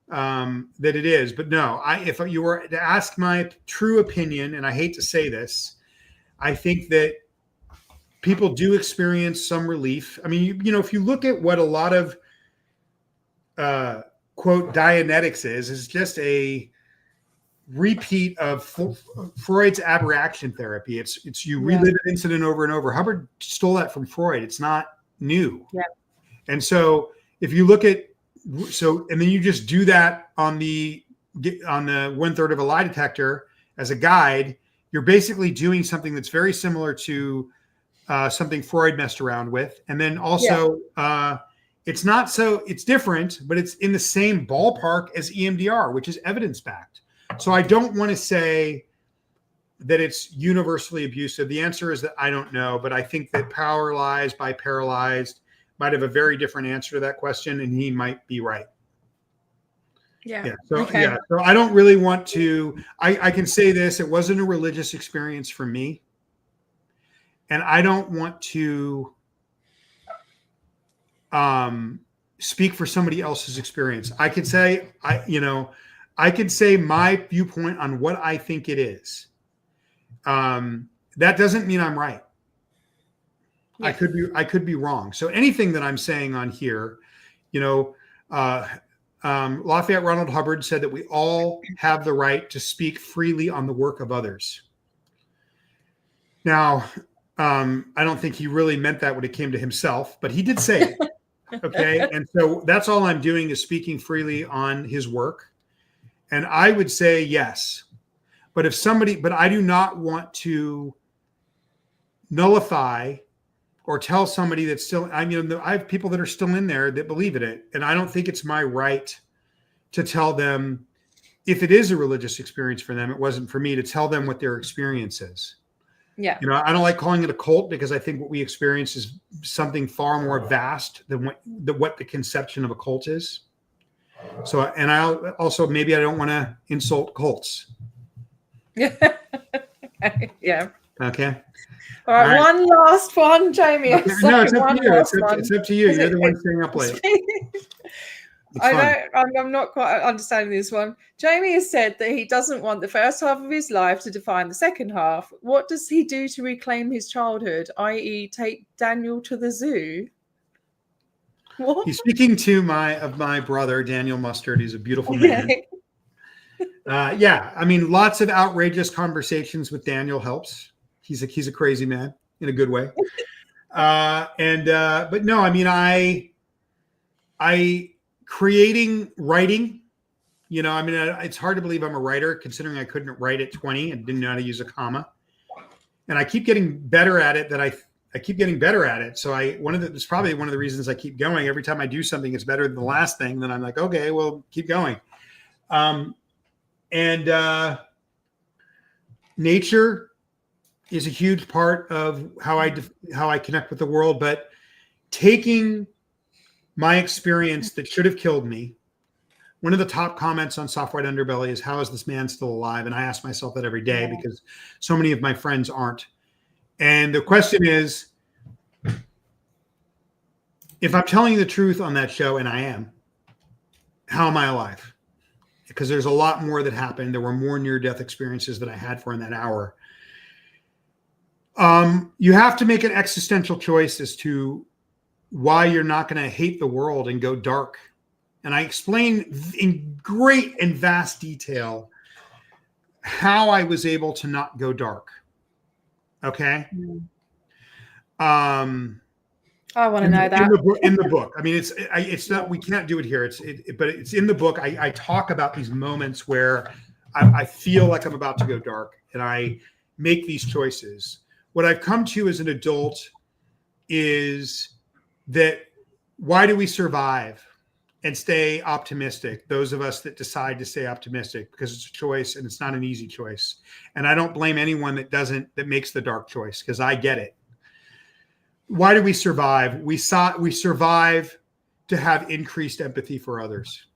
that it is. But no, if you were to ask my true opinion, and I hate to say this, I think that people do experience some relief. I mean, you know, if you look at what a lot of quote Dianetics is just a repeat of Freud's aberration therapy. It's you relive an incident over and over. Hubbard stole that from Freud. It's not new. Yeah. And so if you look at and then you just do that on the 1/3 of a lie detector as a guide, you're basically doing something that's very similar to something Freud messed around with. And then also it's different, but it's in the same ballpark as EMDR, which is evidence-backed. So I don't want to say that it's universally abusive. The answer is that I don't know, but I think that Paralyzed by Paralyzed might have a very different answer to that question, and he might be right. Yeah. So I don't really want to. I can say this: it wasn't a religious experience for me, and I don't want to speak for somebody else's experience. I could say I could say my viewpoint on what I think it is. That doesn't mean I'm right. Yeah. I could be wrong. So anything that I'm saying on here, Lafayette Ronald Hubbard said that we all have the right to speak freely on the work of others. Now, I don't think he really meant that when it came to himself, but he did say it. Okay. And so that's all I'm doing is speaking freely on his work. And I would say yes. But I do not want to nullify or tell somebody that's still, I have people that are still in there that believe in it. And I don't think it's my right to tell them, if it is a religious experience for them, it wasn't for me to tell them what their experience is. Yeah. I don't like calling it a cult, because I think what we experience is something far more vast than what the conception of a cult is. So, and I also, maybe I don't want to insult cults. Yeah. Yeah. Okay. All right. One last one, Jamie. Okay. No, it's up to you. It's up to you. You're the one staying up late. I'm not quite understanding this one. Jamie has said that he doesn't want the first half of his life to define the second half. What does he do to reclaim his childhood, i.e. take Daniel to the zoo? What? He's speaking to my brother, Daniel Mustard. He's a beautiful man. Yeah, I mean, lots of outrageous conversations with Daniel helps. He's a crazy man in a good way. But no, I mean, I creating writing. You know, I mean, it's hard to believe I'm a writer, considering I couldn't write at 20 and didn't know how to use a comma. And I keep getting better at it. I keep getting better at it. So it's probably one of the reasons I keep going. Every time I do something, it's better than the last thing. Then I'm like, okay, well, keep going. Nature is a huge part of how I connect with the world. But taking my experience that should have killed me. One of the top comments on Soft White Underbelly is, how is this man still alive? And I ask myself that every day because so many of my friends aren't. And the question is, if I'm telling you the truth on that show, and I am, how am I alive? Because there's a lot more that happened. There were more near-death experiences that I had in that hour. You have to make an existential choice as to why you're not going to hate the world and go dark. And I explain in great and vast detail how I was able to not go dark. Okay. I want to know that in the book. I mean, it's not, we can't do it here. But it's in the book. I talk about these moments where I feel like I'm about to go dark and I make these choices. What I've come to as an adult is that why do we survive and stay optimistic? Those of us that decide to stay optimistic, because it's a choice and it's not an easy choice. And I don't blame anyone that makes the dark choice, because I get it. Why do we survive? We survive to have increased empathy for others.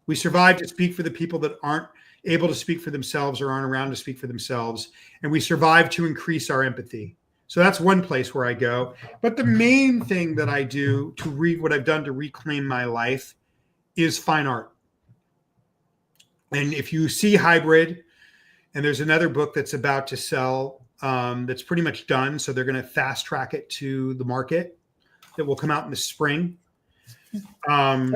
We survive to speak for the people that aren't able to speak for themselves or aren't around to speak for themselves. And we survive to increase our empathy. So that's one place where I go. But the main thing that I do to read what I've done to reclaim my life is fine art. And if you see Hybrid, and there's another book that's about to sell, that's pretty much done. So they're going to fast track it to the market that will come out in the spring. I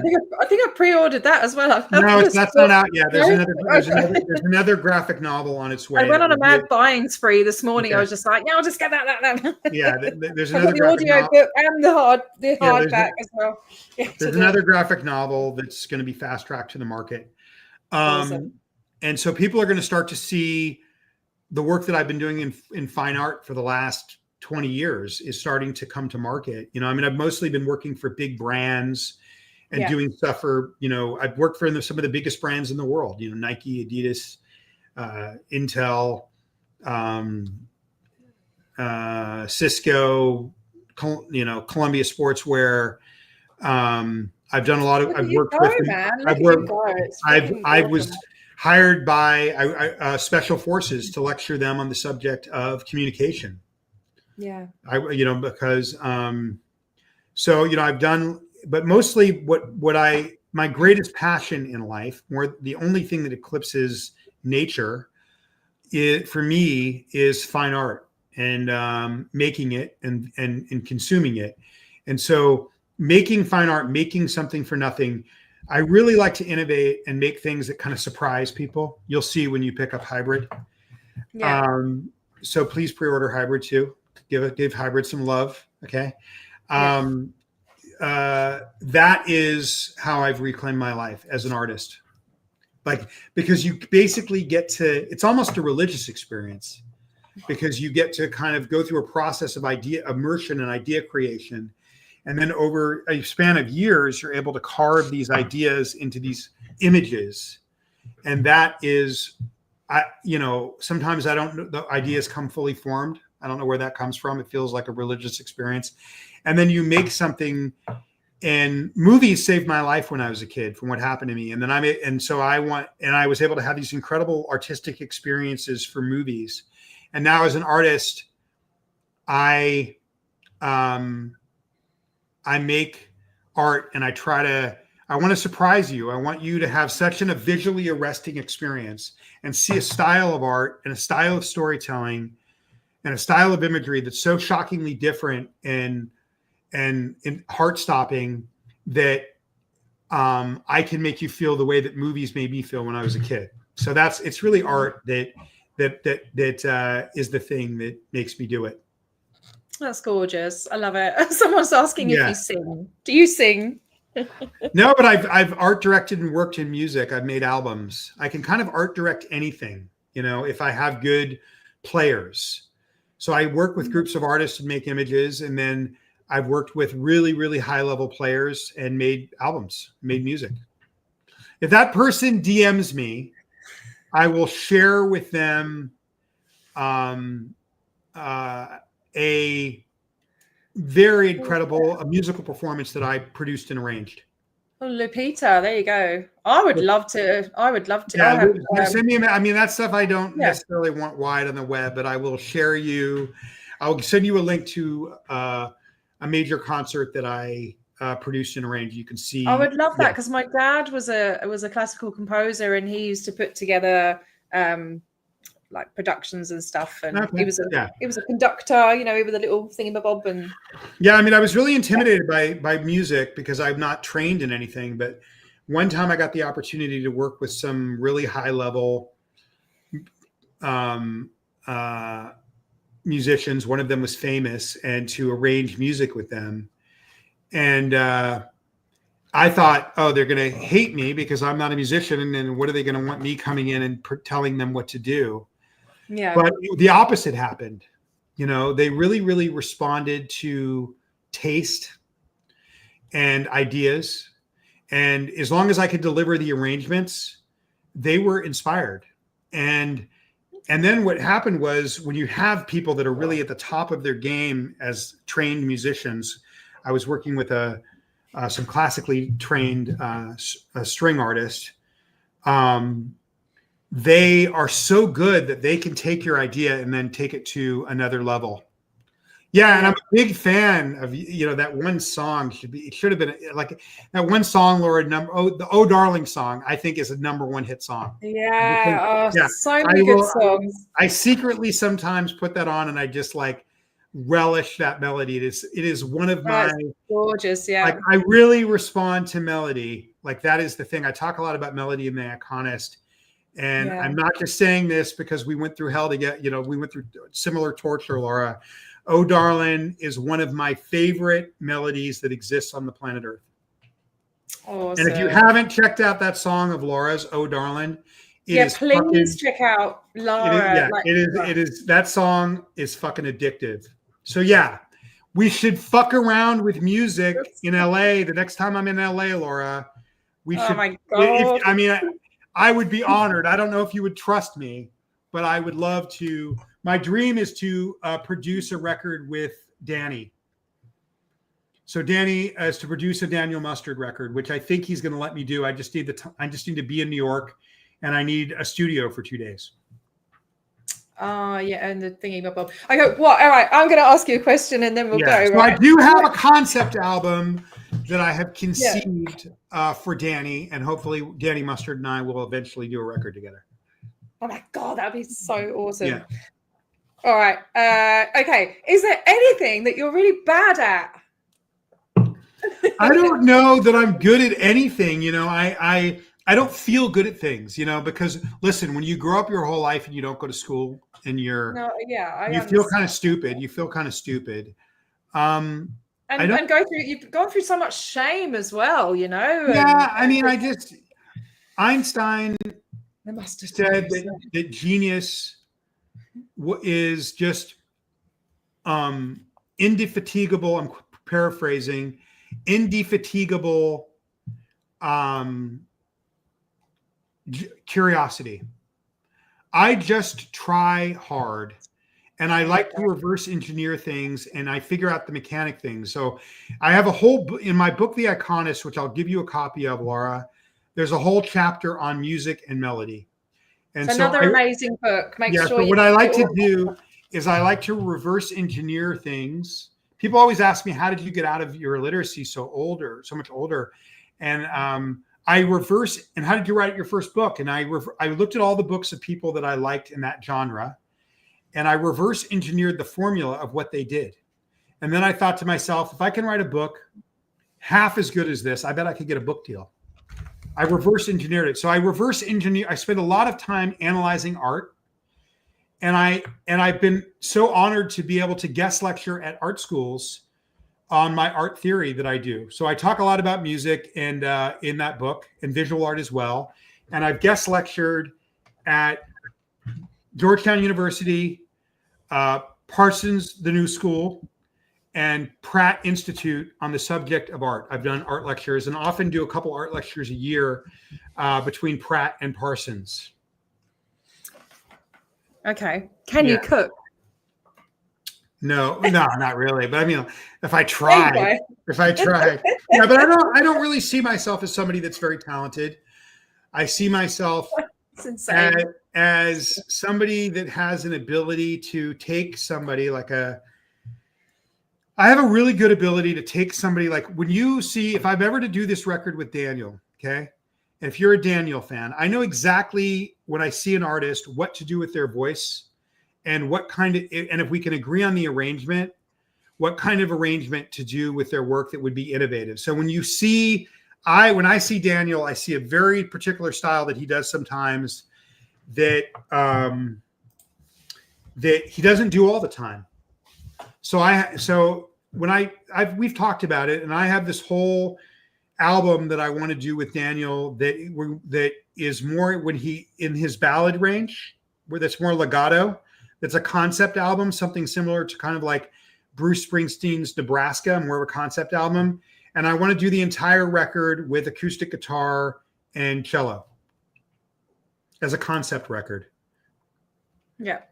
think I pre-ordered that as well. No, that's not out yet. There's another graphic novel on its way. I went on a mad buying spree this morning. Okay. I was just like, I'll just get that. Yeah, there's I another got the audio book and the hardback as well. There's another graphic novel that's going to be fast tracked to the market. Awesome. And so people are going to start to see the work that I've been doing in fine art for the last 20 years is starting to come to market. You know, I mean, I've mostly been working for big brands and doing stuff for, I've worked for some of the biggest brands in the world, Nike, Adidas, Intel, Cisco, Columbia Sportswear. I've done a lot of, I've worked with, I was hired by special forces to lecture them on the subject of communication. Yeah. Because, I've done, but mostly my greatest passion in life, the only thing that eclipses nature for me is fine art and making it and consuming it. And so making fine art, making something for nothing, I really like to innovate and make things that kind of surprise people. You'll see when you pick up Hybrid. Yeah. So please pre-order Hybrid too. Give Hybrid some love. Okay. That is how I've reclaimed my life as an artist. Because you basically it's almost a religious experience, because you get to kind of go through a process of idea immersion and idea creation. And then over a span of years, you're able to carve these ideas into these images. And that is, sometimes the ideas come fully formed. I don't know where that comes from. It feels like a religious experience. And then you make something, and movies saved my life when I was a kid from what happened to me. And then I was able to have these incredible artistic experiences for movies. And now as an artist, I make art and I want to surprise you. I want you to have such a visually arresting experience and see a style of art and a style of storytelling and a style of imagery that's so shockingly different and heart-stopping that I can make you feel the way that movies made me feel when I was a kid. So it's really art that is the thing that makes me do it. That's gorgeous. I love it. Someone's asking if Yeah. you sing. Do you sing? No, but I've art directed and worked in music. I've made albums. I can kind of art direct anything, if I have good players. So I work with groups of artists and make images, and then I've worked with really, really high level players and made albums, made music. If that person DMs me, I will share with them a very incredible musical performance that I produced and arranged. Oh, Lupita, there you go. I would love to. Yeah, send me. I mean, that stuff I don't necessarily want wide on the web, but I will share you. I'll send you a link to a major concert that I produced and arranged. You can see. I would love that because my dad was a classical composer, and he used to put together like productions and stuff, and he was a conductor, with a little thingamabob. And I mean, I was really intimidated by music because I'm not trained in anything, but one time I got the opportunity to work with some really high level musicians. One of them was famous, and to arrange music with them. And I thought, oh, they're going to hate me because I'm not a musician. And then what are they going to want me coming in and telling them what to do? Yeah. But the opposite happened. They really, really responded to taste and ideas. And as long as I could deliver the arrangements, they were inspired. And then what happened was when you have people that are really at the top of their game as trained musicians, I was working with some classically trained string artist. They are so good that they can take your idea and then take it to another level. Yeah, and I'm a big fan of that one song. It should have been like that one song, Laura. The "Oh Darling" song, I think, is a #1 hit song. Yeah, so many good songs. I secretly sometimes put that on, and I just relish that melody. It is one of my gorgeous. Yeah, like I really respond to melody. Like that is the thing. I talk a lot about melody in the Iconist, and I'm not just saying this because we went through hell to get. We went through similar torture, Laura. Oh Darling is one of my favorite melodies that exists on the planet Earth. Awesome. And if you haven't checked out that song of Laura's, Oh Darling, please check out Laura. It is that song is fucking addictive. So we should fuck around with music in LA. The next time I'm in LA, Laura, we should. Oh my God. I would be honored. I don't know if you would trust me, but I would love to. My dream is to produce a record with Danny. So Danny is to produce a Daniel Mustard record, which I think he's going to let me do. I just need to be in New York, and I need a studio for 2 days. And the thingy bob. I go, what? All right, I'm going to ask you a question, and then we'll go. So right? I do have a concept album that I have conceived for Danny, and hopefully Danny Mustard and I will eventually do a record together. Oh my God, that'd be so awesome. Yeah. All right. Okay. Is there anything that you're really bad at? I don't know that I'm good at anything. I don't feel good at things, because listen, when you grow up your whole life and you don't go to school and you feel kind of stupid. And you've gone through so much shame as well, Yeah. Einstein said that genius is just indefatigable. I'm paraphrasing. Indefatigable curiosity. I just try hard, and I like to reverse engineer things, and I figure out the mechanic things. So I have a whole in my book, The Iconist, which I'll give you a copy of, Laura. There's a whole chapter on music and melody. And it's another amazing book. So what I like to do is I like to reverse engineer things. People always ask me, how did you get out of your illiteracy so much older? And I reverse, and how did you write your first book? And I looked at all the books of people that I liked in that genre, and I reverse engineered the formula of what they did. And then I thought to myself, if I can write a book half as good as this, I bet I could get a book deal. I reverse engineered it. So I spent a lot of time analyzing art. And I've been so honored to be able to guest lecture at art schools on my art theory that I do. So I talk a lot about music and in that book, and visual art as well. And I've guest lectured at Georgetown University, Parsons, the New School, and Pratt Institute on the subject of art. I've done art lectures and often do a couple art lectures a year between Pratt and Parsons. Okay. Can you cook? No, not really. But I mean, if I tried, yeah, but I don't really see myself as somebody that's very talented. I see myself as somebody that has an ability to take somebody I have a really good ability to take somebody like when you see, if I'm ever to do this record with Daniel, okay? And if you're a Daniel fan, I know exactly when I see an artist, what to do with their voice and what kind of, and if we can agree on the arrangement, what kind of arrangement to do with their work that would be innovative. So when you see, when I see Daniel, I see a very particular style that he does sometimes that that he doesn't do all the time. So when we've talked about it, and I have this whole album that I want to do with Daniel that is more when he in his ballad range, where that's more legato. It's a concept album, something similar to kind of like Bruce Springsteen's Nebraska, more of a concept album. And I want to do the entire record with acoustic guitar and cello as a concept record. Yeah.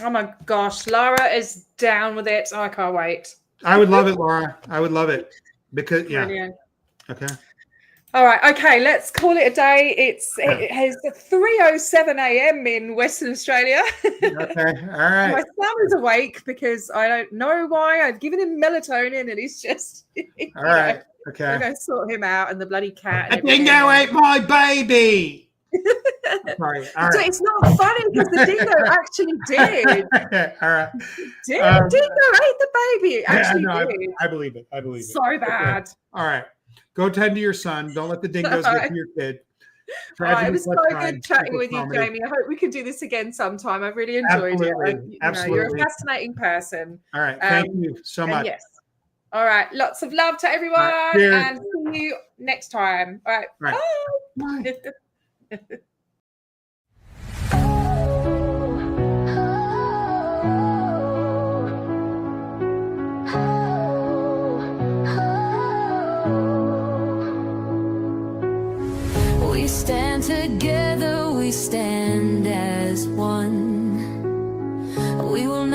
Oh my gosh, Laura is down with it. Oh, I can't wait. I would love it, Laura. I would love it because Brilliant. Okay. All right. Okay. Let's call it a day. It has 3:07 a.m. in Western Australia. Okay. All right. My son is awake because I don't know why. I've given him melatonin and he's just. All right. Okay. I'm going to sort him out and the bloody cat. A dingo ate my baby. Sorry. All right. It's not funny because the dingo actually did. All right. Dingo ate the baby. It actually did. I believe it. So bad. Okay. All right. Go tend to your son. Don't let the dingoes get to your kid. All right, it was so good chatting with you, Jamie. I hope we can do this again sometime. I've really enjoyed it. Absolutely. You're a fascinating person. All right. Thank you so much. Yes. All right. Lots of love to everyone. And see you next time. All right. Bye. Bye. We stand together, we stand as one. We will